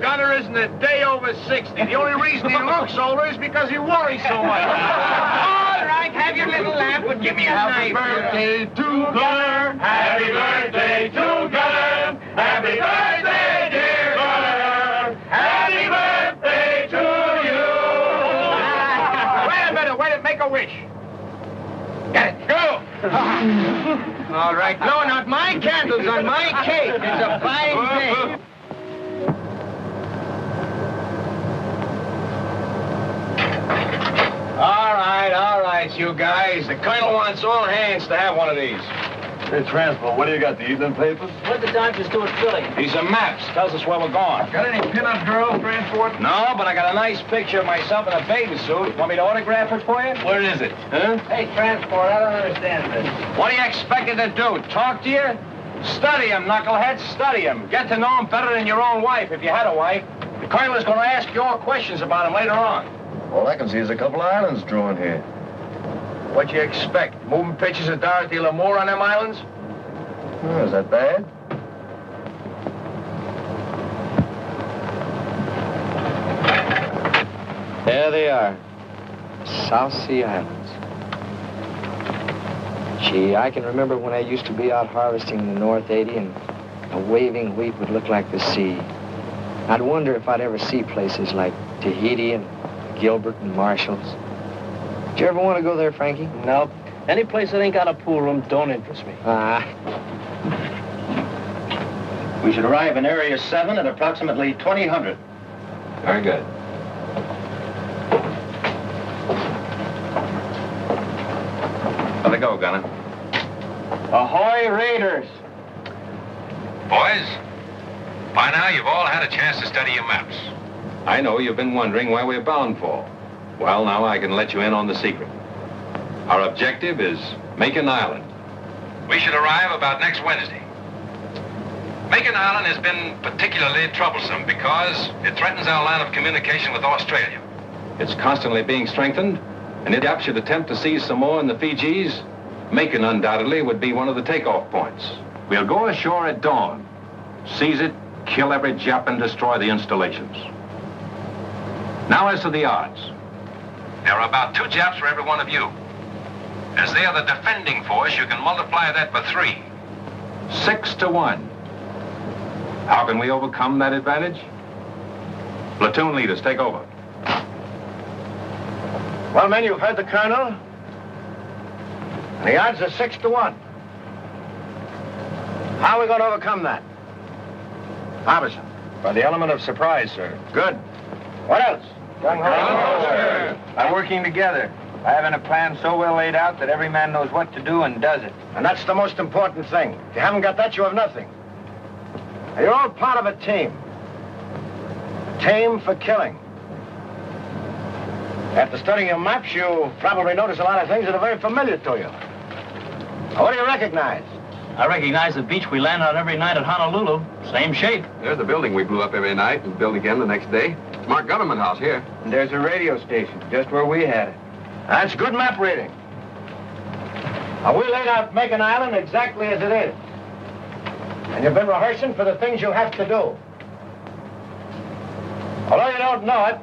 Gunner isn't a day over 60. The only reason he looks older is because he worries so much. All right, have your little laugh, but give me a knife. Happy birthday to Gunner. Happy birthday to Gunner. Happy birthday, dear Gunner. Happy birthday to you. Wait a minute. Make a wish. Get it. Go. All right. No, not my candles on my cake. It's a fine day. All right, you guys. The colonel wants all hands to have one of these. Hey, Transport, what do you got, the evening papers? What did the doctors do at Philly? These are maps. Tells us where we're going. Got any pin-up girls, Transport? No, but I got a nice picture of myself in a bathing suit. Want me to autograph it for you? Where is it? Huh? Hey, Transport, I don't understand this. What do you expect it to do? Talk to you? Study him, knucklehead. Study him. Get to know him better than your own wife, if you had a wife. The colonel is going to ask you all questions about him later on. All I can see is a couple of islands drawn here. What you expect? Moving pictures of Dorothy Lamour on them islands? Oh, is that bad? There they are. South Sea Islands. Gee, I can remember when I used to be out harvesting in the North 80 and a waving wheat would look like the sea. I'd wonder if I'd ever see places like Tahiti and Gilbert and Marshall's. Did you ever want to go there, Frankie? Nope. Any place that ain't got a pool room don't interest me. We should arrive in Area 7 at approximately 2000. Very good. Let it go, Gunner. Ahoy, Raiders! Boys, by now you've all had a chance to study your maps. I know you've been wondering where we're bound for. Well, now I can let you in on the secret. Our objective is Macon Island. We should arrive about next Wednesday. Macon Island has been particularly troublesome because it threatens our line of communication with Australia. It's constantly being strengthened, and if Jap should attempt to seize Samoa and the Fijis, Macon undoubtedly would be one of the takeoff points. We'll go ashore at dawn, seize it, kill every Jap, and destroy the installations. Now as to the odds. There are about 2 Japs for every one of you. As they are the defending force, you can multiply that by 3. 6 to 1. How can we overcome that advantage? Platoon leaders, take over. Well, men, you've heard the colonel. And the odds are 6 to 1. How are we going to overcome that? Harbison. For the element of surprise, sir. Good. What else? Gung Ho, sir. By working together. By having a plan so well laid out that every man knows what to do and does it. And that's the most important thing. If you haven't got that, you have nothing. Now, you're all part of a team. A team for killing. After studying your maps, you probably notice a lot of things that are very familiar to you. Now, what do you recognize? I recognize the beach we land on every night at Honolulu. Same shape. There's the building we blew up every night and built again the next day. It's Mark Government House here. And there's a radio station just where we had it. That's good map reading. Now, we laid out Macon Island exactly as it is. And you've been rehearsing for the things you have to do. Although you don't know it,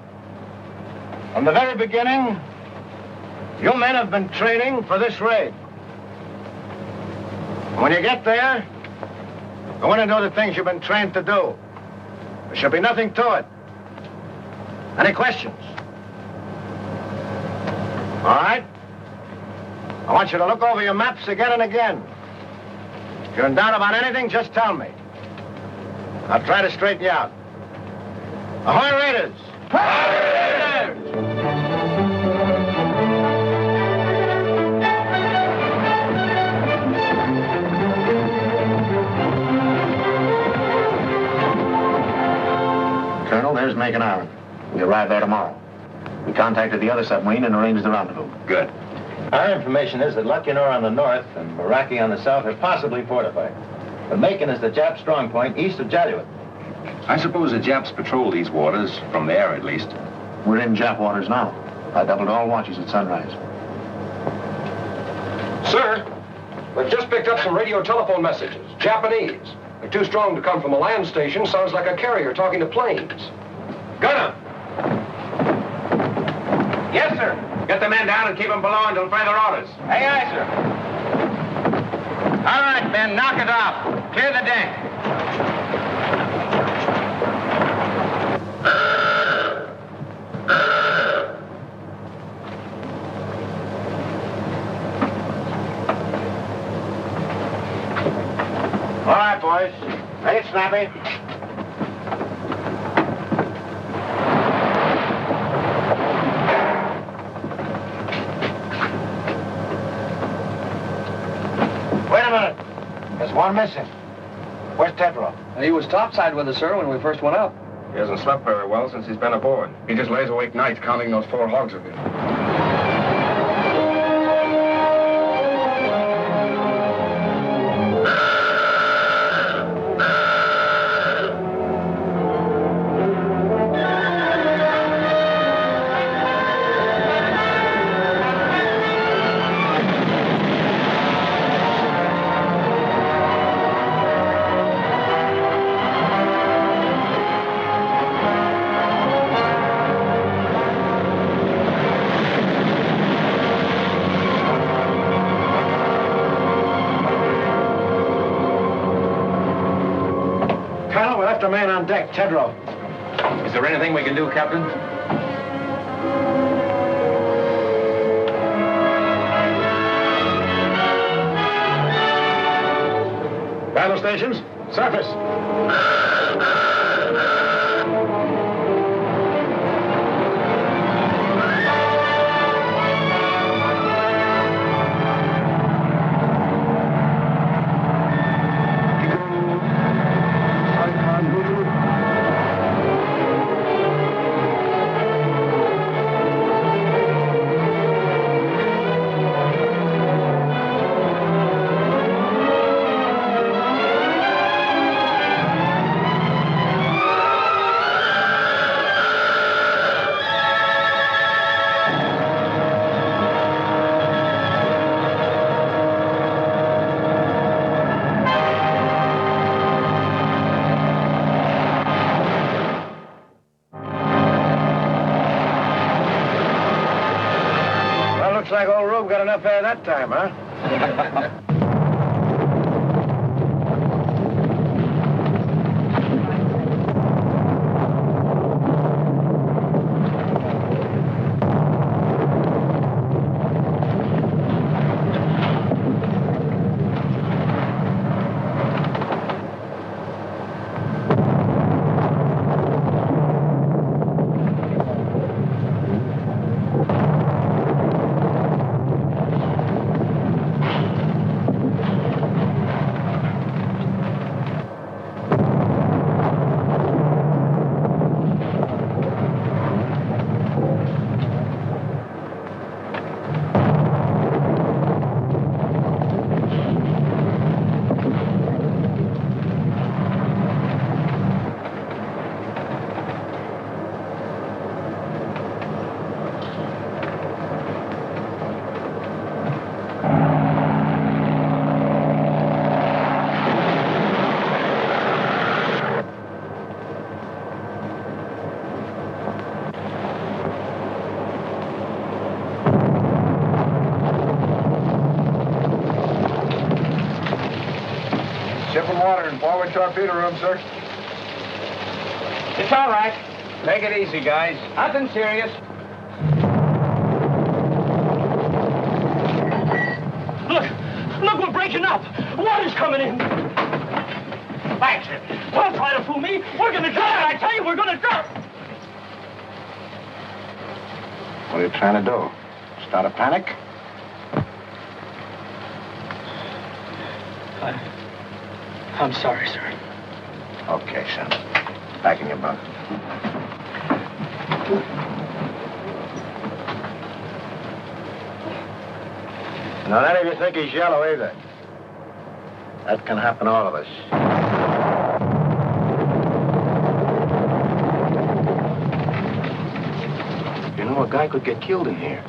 from the very beginning, you men have been training for this raid. When you get there, go in and do the things you've been trained to do. There should be nothing to it. Any questions? All right? I want you to look over your maps again and again. If you're in doubt about anything, just tell me. I'll try to straighten you out. Ahoy, Raiders! Ahoy, Raiders! Colonel, there's Macon Island. We arrive there tomorrow. We contacted the other submarine and arranged the rendezvous. Good. Our information is that Lucknow on the north and Meraki on the south are possibly fortified. But Macon is the Jap strong point east of Jalluit. I suppose the Japs patrol these waters, from the air at least. We're in Jap waters now. I doubled all watches at sunrise. Sir, we've just picked up some radio telephone messages. Japanese. They're too strong to come from a land station. Sounds like a carrier talking to planes. Gunner! Yes, sir. Get the men down and keep them below until further orders. Aye, aye, sir. All right, men, knock it off. Clear the deck. All right, boys. Make it snappy. Wait a minute. There's one missing. Where's Tedrow? He was topside with us, sir, when we first went up. He hasn't slept very well since he's been aboard. He just lays awake nights counting those 4 hogs of his. Colonel, we left a man on deck, Tedrow. Is there anything we can do, Captain? Battle stations, surface. Looks like old Rube got enough air that time, huh? Ship and water in forward torpedo room, sir. It's all right. Take it easy, guys. Nothing serious. Look, we're breaking up. Water's coming in. Thanks. Don't try to fool me. We're going to drown. I tell you, we're going to drown. What are you trying to do? Start a panic? I'm sorry, sir. Okay, son. Back in your bunk. Now, none of you think he's yellow either. That can happen to all of us. You know, a guy could get killed in here.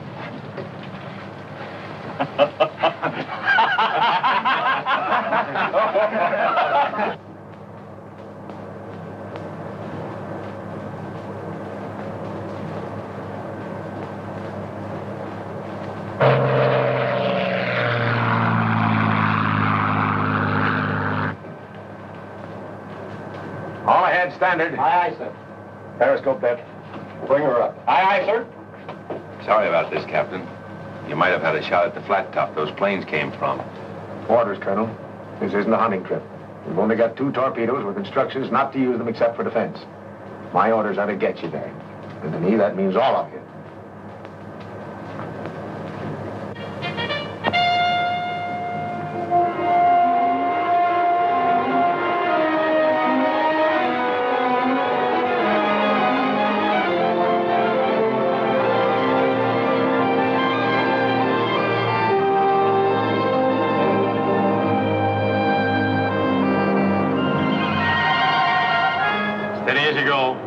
All ahead, standard. Aye, aye, sir. Periscope that. Bring her up. Aye, aye, sir. Sorry about this, Captain. You might have had a shot at the flat top those planes came from. Orders, Colonel. This isn't a hunting trip. We've only got 2 torpedoes with instructions not to use them except for defense. My orders are to get you there. And to me, that means all of you.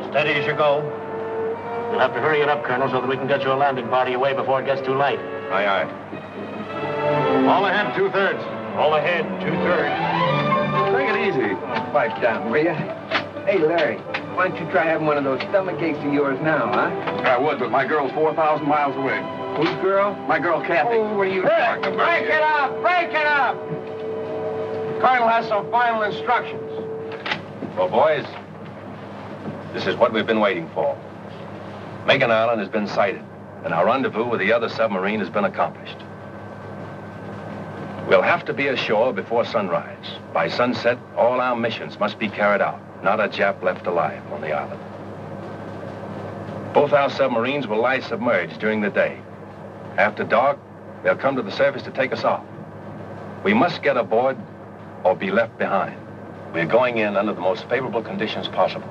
Steady as you go. You'll have to hurry it up, Colonel, so that we can get your landing party away before it gets too late. Aye, aye. All ahead, 2/3. All ahead, 2/3. Take it easy. Pipe down, will you? Hey, Larry, why don't you try having one of those stomach aches of yours now, huh? I would, but my girl's 4,000 miles away. Whose girl? My girl, Kathy. Oh, what are you talking about? Break it up! Break it up! Colonel has some final instructions. Well, boys, this is what we've been waiting for. Macon Island has been sighted, and our rendezvous with the other submarine has been accomplished. We'll have to be ashore before sunrise. By sunset, all our missions must be carried out. Not a Jap left alive on the island. Both our submarines will lie submerged during the day. After dark, they'll come to the surface to take us off. We must get aboard or be left behind. We're going in under the most favorable conditions possible.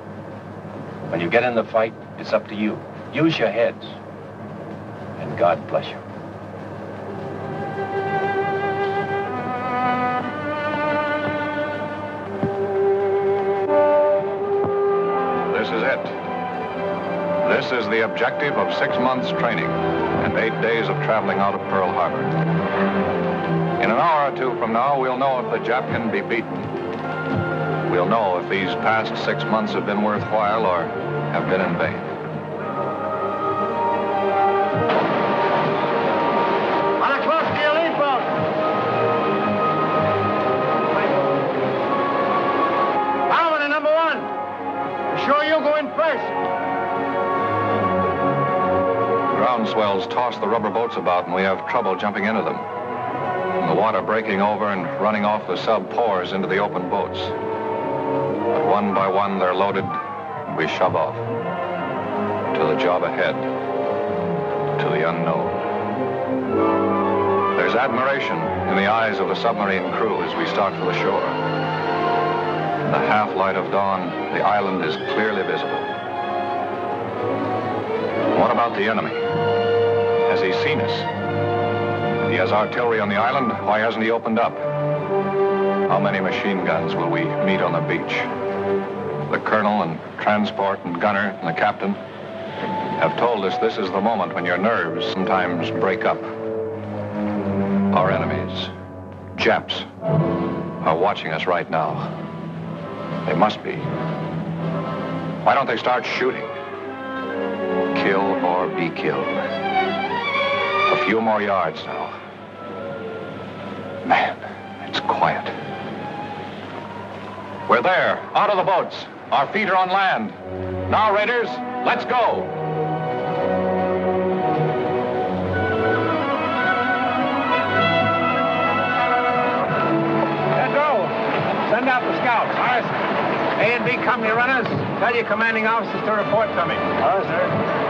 When you get in the fight, it's up to you. Use your heads. And God bless you. This is it. This is the objective of 6 months' training and 8 days of traveling out of Pearl Harbor. In an hour or 2 from now, we'll know if the Jap can be beaten. We'll know if these past 6 months have been worthwhile or have been in vain. On a close to your lead boat. Bowman, number 1. Be sure you go in first. Ground swells toss the rubber boats about, and we have trouble jumping into them. And the water breaking over and running off the sub pours into the open boats. But one by one, they're loaded, and we shove off. To the job ahead. To the unknown. There's admiration in the eyes of the submarine crew as we start for the shore. In the half-light of dawn, the island is clearly visible. What about the enemy? Has he seen us? If he has artillery on the island, why hasn't he opened up? How many machine guns will we meet on the beach? The colonel and transport and gunner and the captain have told us this is the moment when your nerves sometimes break up. Our enemies, Japs, are watching us right now. They must be. Why don't they start shooting? Kill or be killed. A few more yards now. Man, it's quiet. We're there, out of the boats. Our feet are on land. Now, Raiders, let's go. Pedro, send out the scouts. All right, sir. A and B company runners, tell your commanding officers to report to me. All right, sir.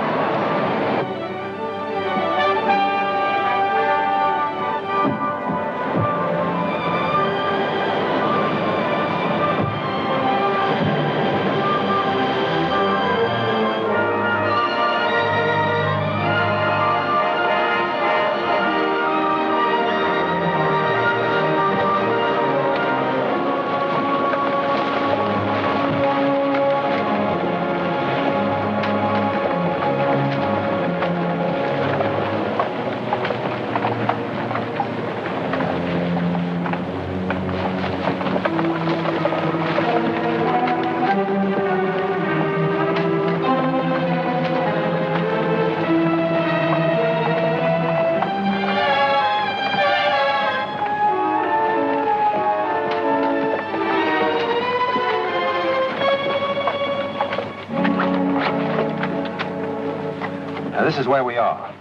This is where we are.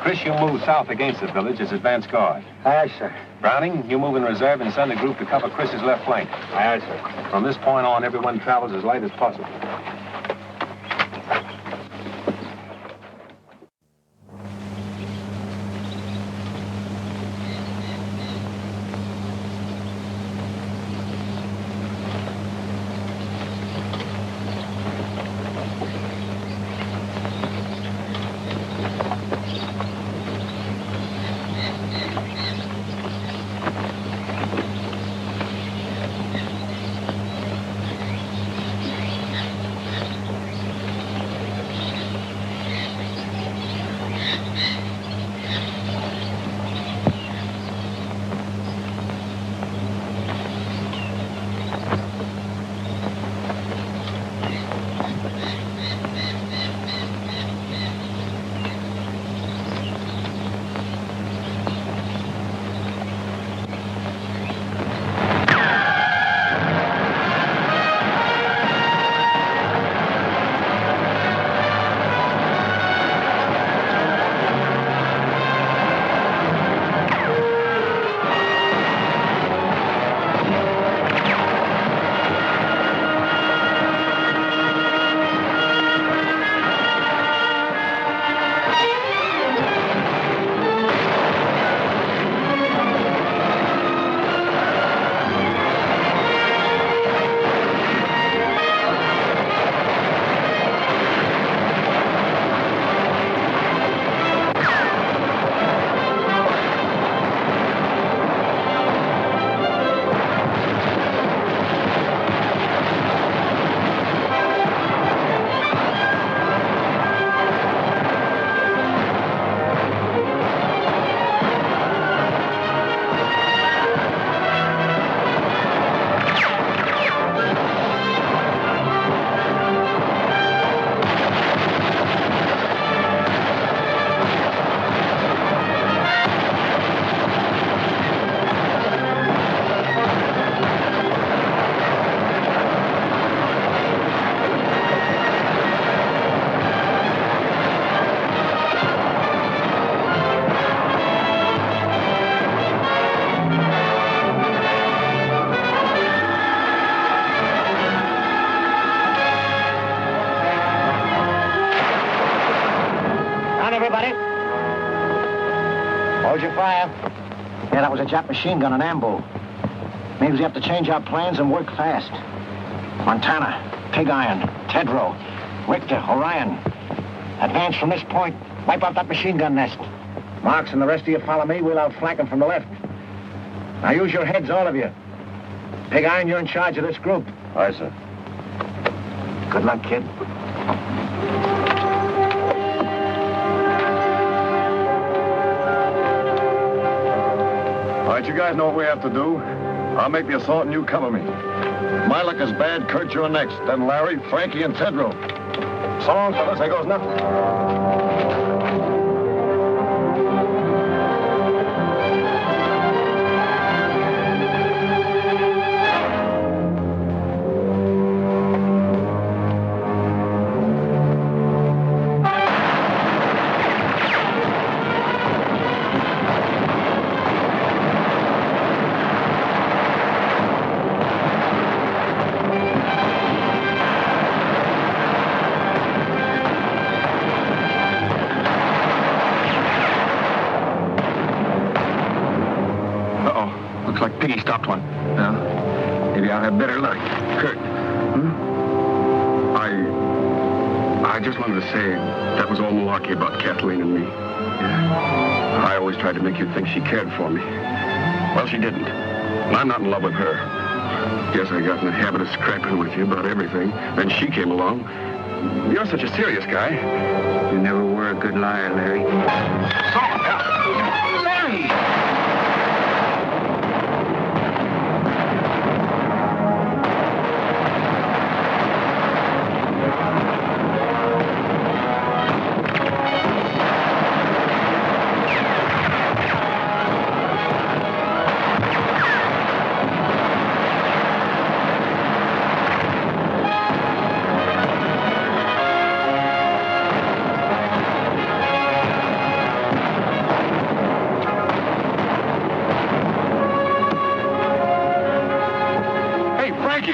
Chris, you move south against the village as advance guard. Aye, aye, sir. Browning, you move in reserve and send a group to cover Chris's left flank. Aye, aye, sir. From this point on, everyone travels as light as possible. Hold your fire. Yeah, that was a Jap machine gun, an ambo. Means we have to change our plans and work fast. Montana, Pig Iron, Tedrow, Richter, Orion. Advance from this point. Wipe out that machine gun nest. Marks and the rest of you follow me. We'll outflank them from the left. Now use your heads, all of you. Pig Iron, you're in charge of this group. Aye, sir. Good luck, kid. All right, you guys know what we have to do. I'll make the assault and you cover me. If my luck is bad, Kurt, you're next. Then Larry, Frankie, and Tedrow. So long, fellas. There goes nothing. Larry. Kurt. I just wanted to say that was all malarkey about Kathleen and me. Yeah. I always tried to make you think she cared for me. Well, she didn't. And I'm not in love with her. Guess I got in the habit of scrapping with you about everything. Then she came along. You're such a serious guy. You never were a good liar, Larry. Larry!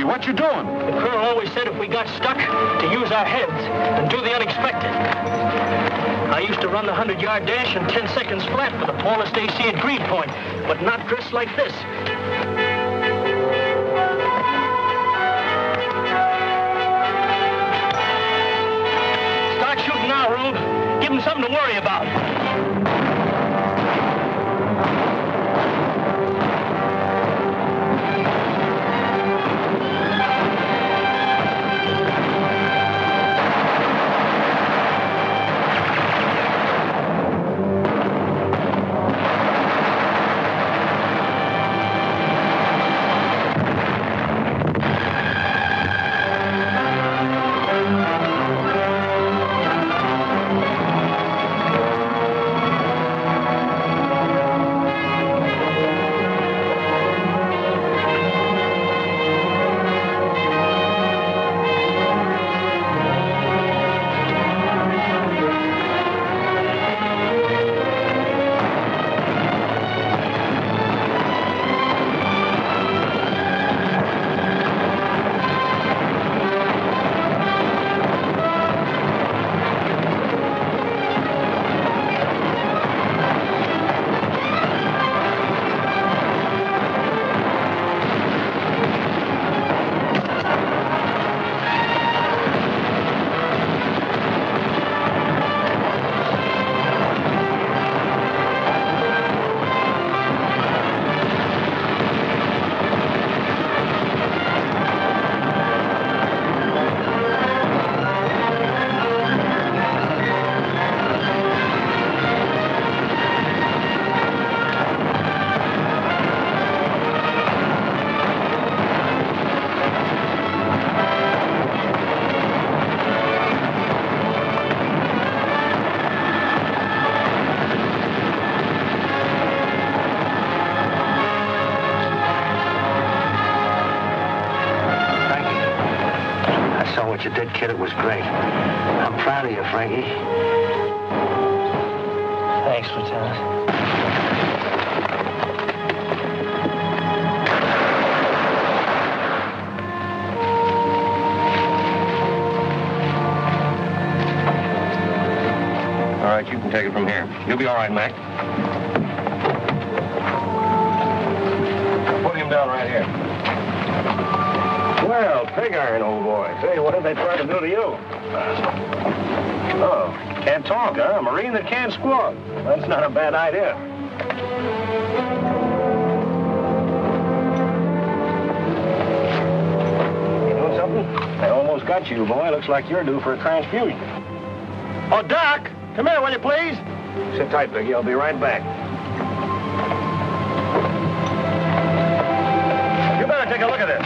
What you doing? The colonel always said if we got stuck, to use our heads and do the unexpected. I used to run the 100-yard dash in 10 seconds flat for the tallest AC at Greenpoint, but not dressed like this. Start shooting now, Rube. Give him something to worry about. What you did, kid, it was great. I'm proud of you, Frankie. Thanks, Lieutenant. All right, you can take it from here. You'll be all right, Mac. Put him down right here. Well, pig iron, old boy. Say, what did they try to do to you? Oh, can't talk, huh? A Marine that can't squawk. That's not a bad idea. You know something? I almost got you, boy. Looks like you're due for a transfusion. Oh, Doc! Come here, will you, please? Sit tight, Biggie. I'll be right back. You better take a look at this.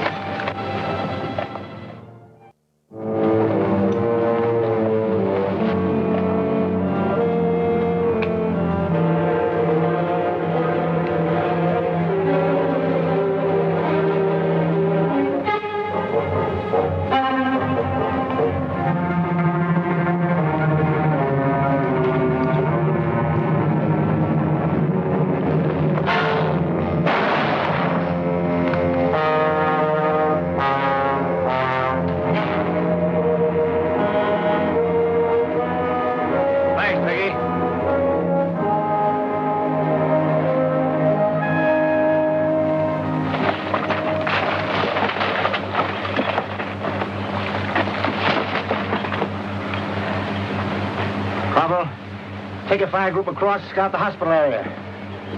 Take a fire group across, scout the hospital area.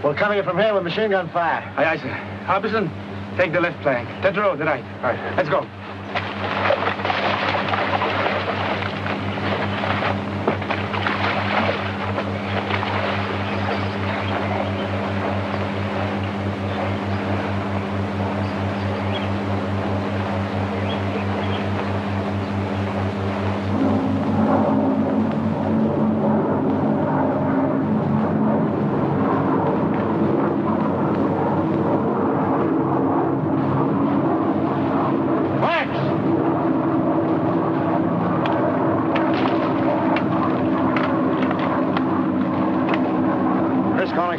We'll cover you from here with machine gun fire. Aye, sir. Harbison, take the left flank. Tedrow, the right. All right, let's go.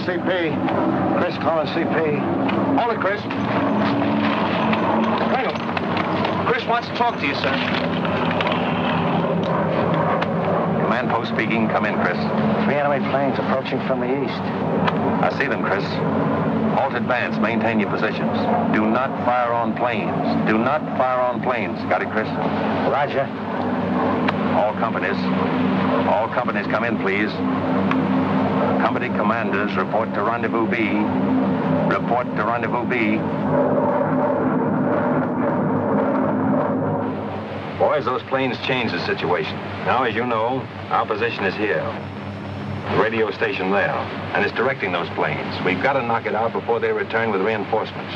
CP. Chris calling CP. Hold it, Chris. Colonel, Chris wants to talk to you, sir. Command post speaking. Come in, Chris. 3 enemy planes approaching from the east. I see them, Chris. Halt advance. Maintain your positions. Do not fire on planes. Do not fire on planes. Got it, Chris? Roger. All companies come in, please. Company commanders, report to Rendezvous B. Report to Rendezvous B. Boys, those planes changed the situation. Now, as you know, our position is here. The radio station there. And it's directing those planes. We've got to knock it out before they return with reinforcements.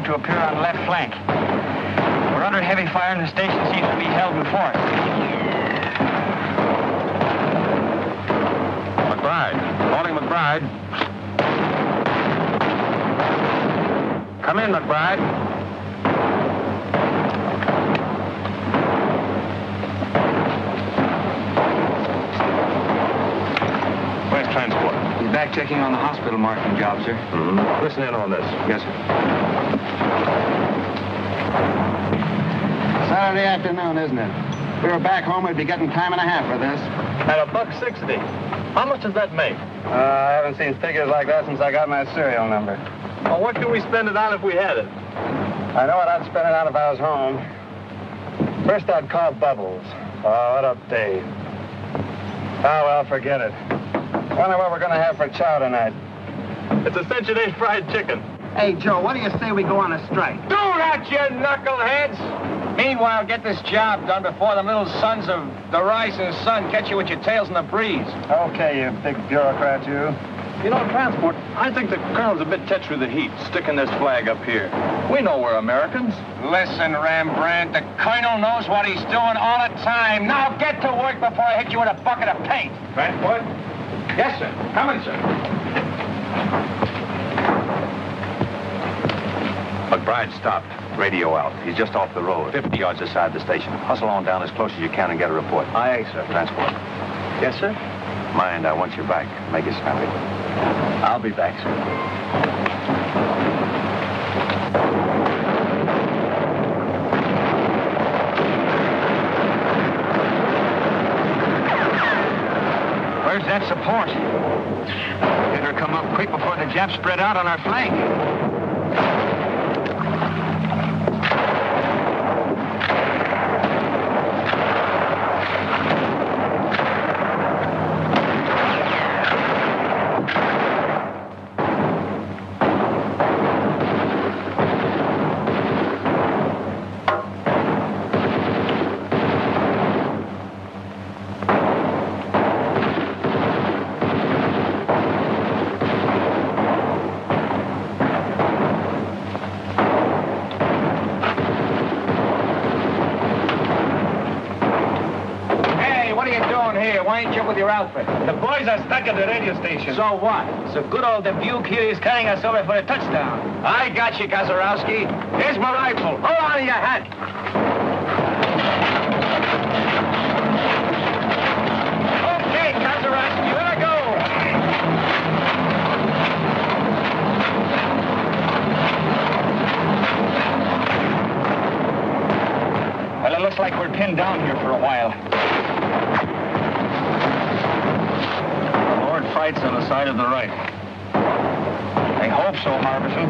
To appear on the left flank. We're under heavy fire and the station seems to be held in fort. McBride. Calling McBride. Come in, McBride. Where's transport? He's back checking on the hospital marking job, sir. Mm-hmm. Listen in on this. Yes, sir. Saturday afternoon, isn't it? If we were back home, we'd be getting time and a half for this. At $1.60. How much does that make? I haven't seen figures like that since I got my serial number. Well, what could we spend it on if we had it? I know what I'd spend it on if I was home. First, I'd call Bubbles. Oh, what a day. Oh, well, forget it. Wonder what we're going to have for chow tonight. It's a cinch it ain't fried chicken. Hey, Joe, what do you say we go on a strike? Do that, you knuckleheads! Meanwhile, get this job done before them little sons of the rising sun catch you with your tails in the breeze. Okay, you big bureaucrat, you. You know, transport, I think the colonel's a bit tetched with the heat, sticking this flag up here. We know we're Americans. Listen, Rembrandt, the colonel knows what he's doing all the time. Now get to work before I hit you with a bucket of paint. Transport? Yes, sir. Coming, sir. McBride stopped. Radio out. He's just off the road, 50 yards aside the station. Hustle on down as close as you can and get a report. Aye, sir. Transport. Yes, sir? Mind, I want you back. Make it snappy. I'll be back, sir. Where's that support? Better come up quick before the Japs spread out on our flank. Why ain't you with your outfit? The boys are stuck at the radio station. So what? So good old Dubuque here is carrying us over for a touchdown. I got you, Gazarowski. Here's my rifle. Hold on to your hat. Okay, Gazarowski, let her go. Well, it looks like we're pinned down here for a while. Fights on the side of the right. I hope so, Harbison.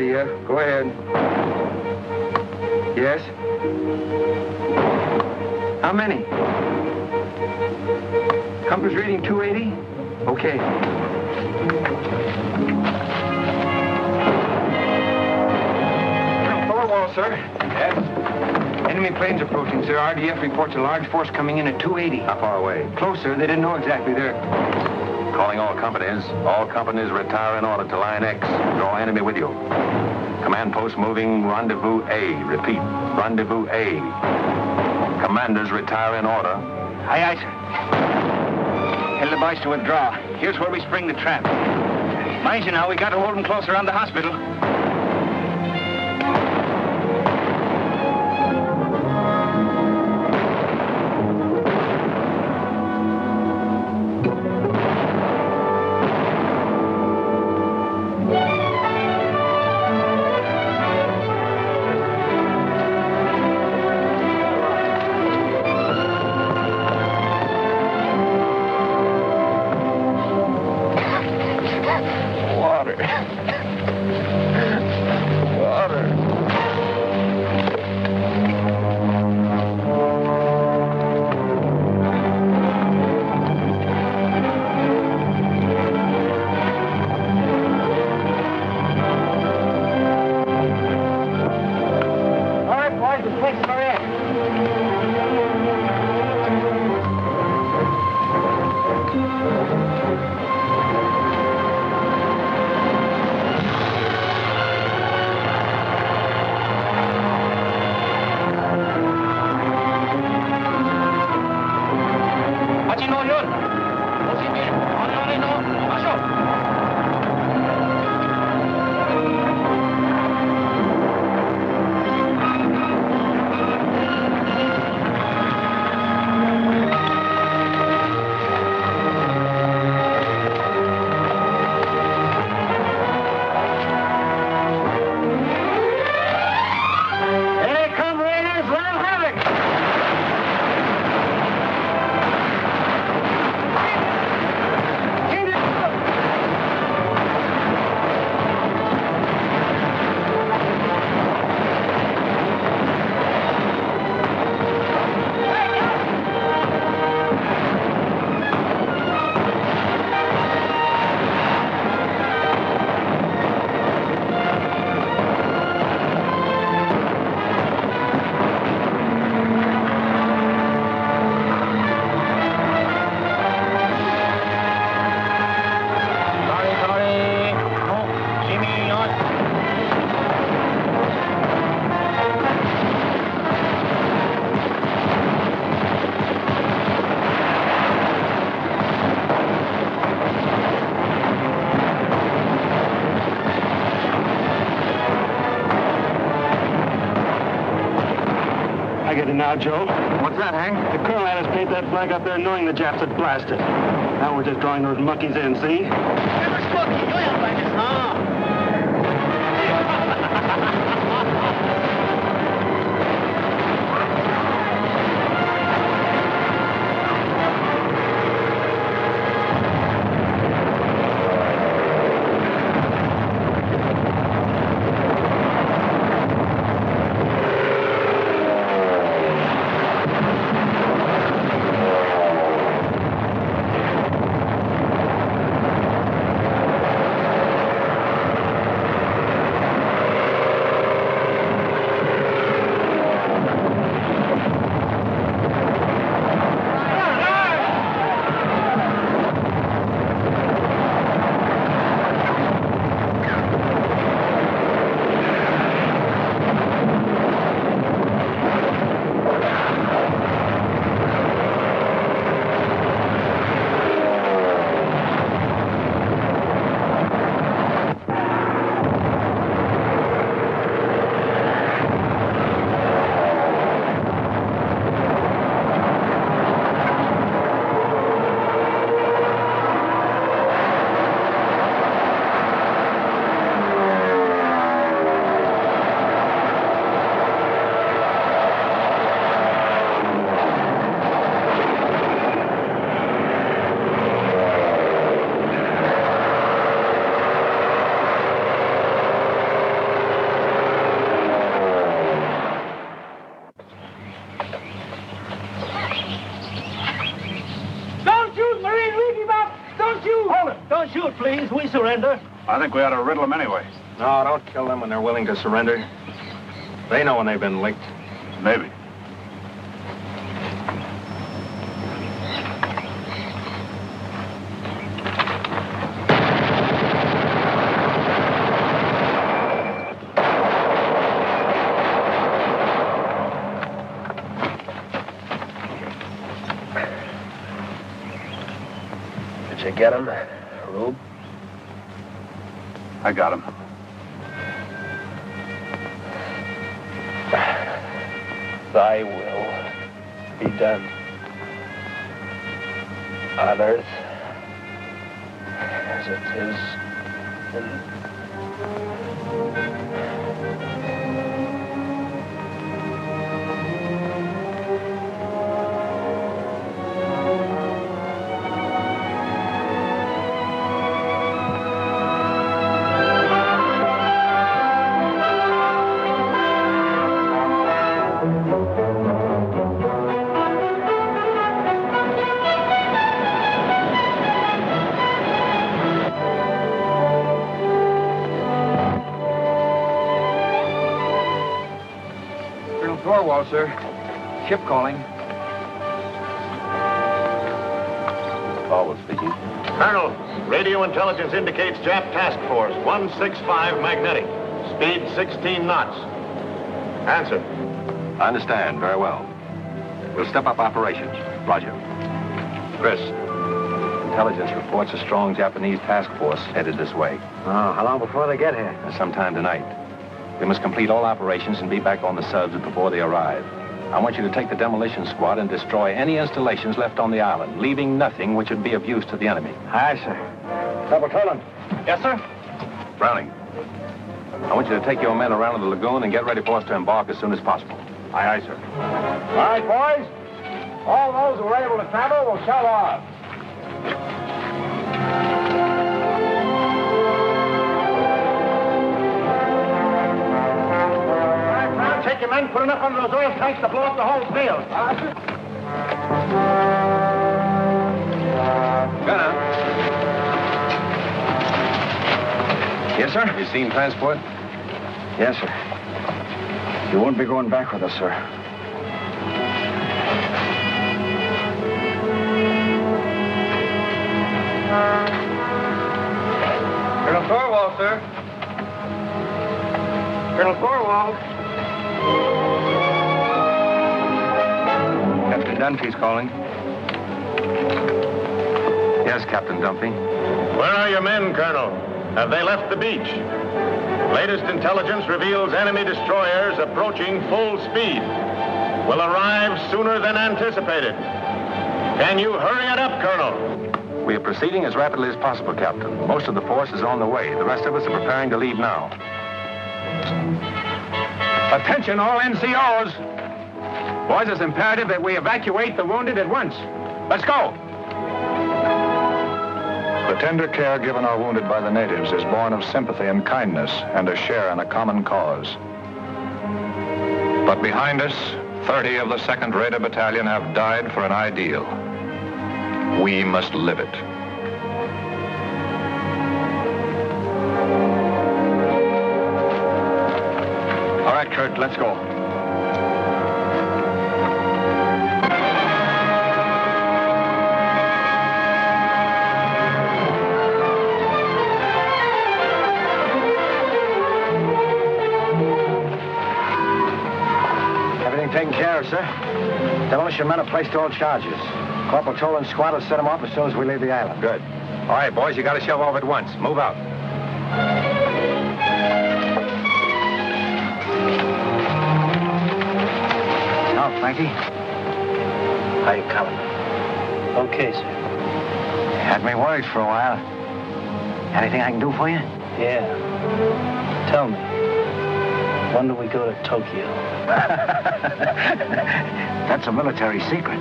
Yeah, go ahead. Yes? How many? Compass reading 280? Okay. Full wall, sir. Yes. Enemy planes approaching, sir. RDF reports a large force coming in at 280. How far away? Closer. They didn't know exactly. They're... Calling all companies. All companies retire in order to line X. Draw enemy with you. Command post moving rendezvous A. Repeat, rendezvous A. Commanders retire in order. Aye, aye, sir. Tell the boys to withdraw. Here's where we spring the trap. Mind you now, we got to hold them close around the hospital. Now, Joe. What's that, Hank? The colonel had us paint that flag up there knowing the Japs had blasted. Now we're just drawing those monkeys in, see? Don't shoot, please. We surrender. I think we ought to riddle them anyway. No, don't kill them when they're willing to surrender. They know when they've been licked. Maybe. Did you get him, Rube? I got him. Thy will be done on earth as it is in... Thorwald, sir. Ship calling. Thorwald speaking. Colonel, radio intelligence indicates Jap task force 165 magnetic. Speed 16 knots. Answer. I understand. Very well. We'll step up operations. Roger. Chris, intelligence reports a strong Japanese task force headed this way. Oh, how long before they get here? Sometime tonight. We must complete all operations and be back on the subs before they arrive. I want you to take the demolition squad and destroy any installations left on the island, leaving nothing which would be of use to the enemy. Aye, sir. Double Toland. Yes, sir? Browning, I want you to take your men around to the lagoon and get ready for us to embark as soon as possible. Aye, aye, sir. All right, boys. All those who are able to travel will shove off. Take your men, put enough under those oil tanks to blow up the whole field. Gunner. Yes, sir? You seen transport? Yes, sir. You won't be going back with us, sir. Colonel Thorwald, sir. Colonel Thorwald. Captain Dunphy's calling. Yes, Captain Dunphy. Where are your men, Colonel? Have they left the beach? Latest intelligence reveals enemy destroyers approaching full speed. Will arrive sooner than anticipated. Can you hurry it up, Colonel? We are proceeding as rapidly as possible, Captain. Most of the force is on the way. The rest of us are preparing to leave now. Attention, all NCOs. Boys, it's imperative that we evacuate the wounded at once. Let's go. The tender care given our wounded by the natives is born of sympathy and kindness and a share in a common cause. But behind us, 30 of the 2nd Raider Battalion have died for an ideal. We must live it. All right, Kurt, let's go. Everything taken care of, sir. Demolition men have placed all charges. Corporal Toland's squad will set them off as soon as we leave the island. Good. All right, boys, you got to shove off at once. Move out. Now, Frankie. How you coming? Okay, sir. Had me worried for a while. Anything I can do for you? Yeah. Tell me, when do we go to Tokyo? That's a military secret.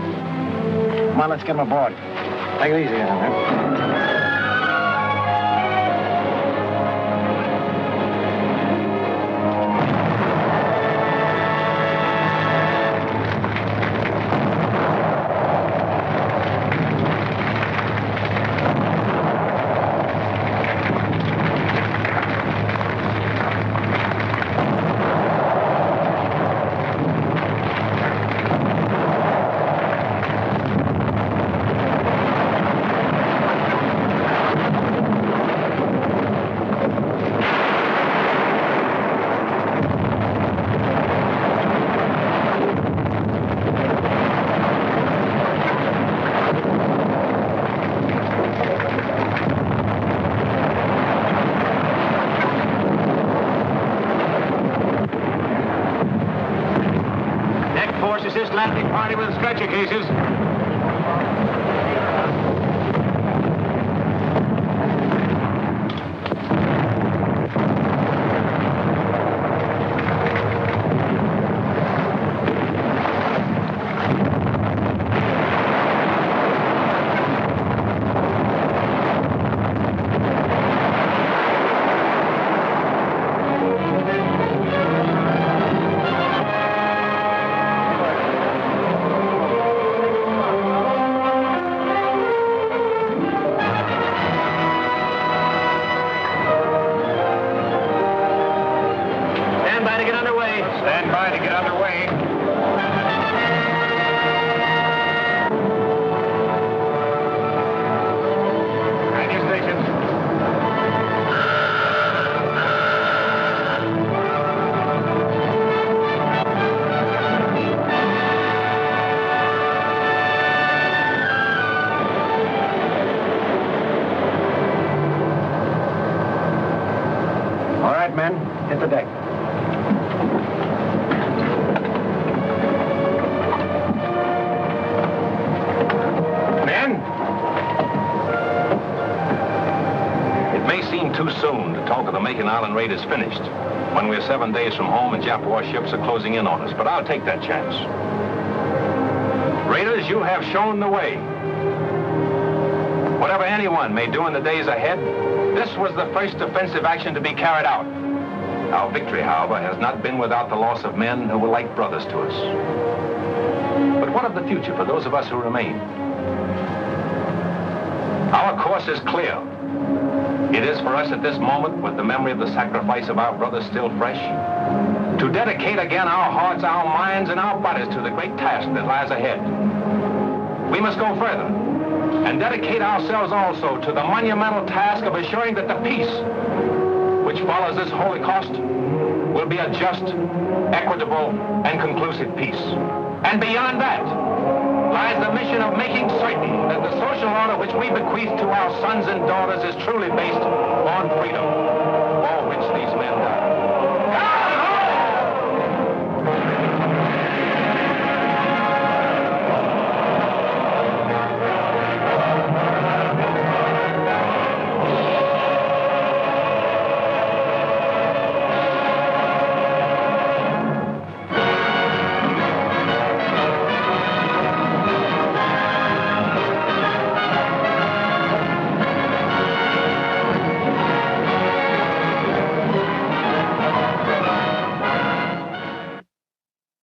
Come on, let's get him aboard. Take it easy, man. Everybody with stretcher cases. Stand by to get underway. And your stations. All right, men, hit the deck. Too soon to talk of the Macon Island raid is finished, when we're 7 days from home and Jap warships are closing in on us, but I'll take that chance. Raiders, you have shown the way. Whatever anyone may do in the days ahead, this was the first offensive action to be carried out. Our victory, however, has not been without the loss of men who were like brothers to us. But what of the future for those of us who remain? Our course is clear. It is for us at this moment, with the memory of the sacrifice of our brothers still fresh, to dedicate again our hearts, our minds, and our bodies to the great task that lies ahead. We must go further and dedicate ourselves also to the monumental task of assuring that the peace which follows this Holocaust will be a just, equitable, and conclusive peace. And beyond that lies the mission of making certain that the social order which we bequeath to our sons and daughters is truly based on freedom, for which these men died.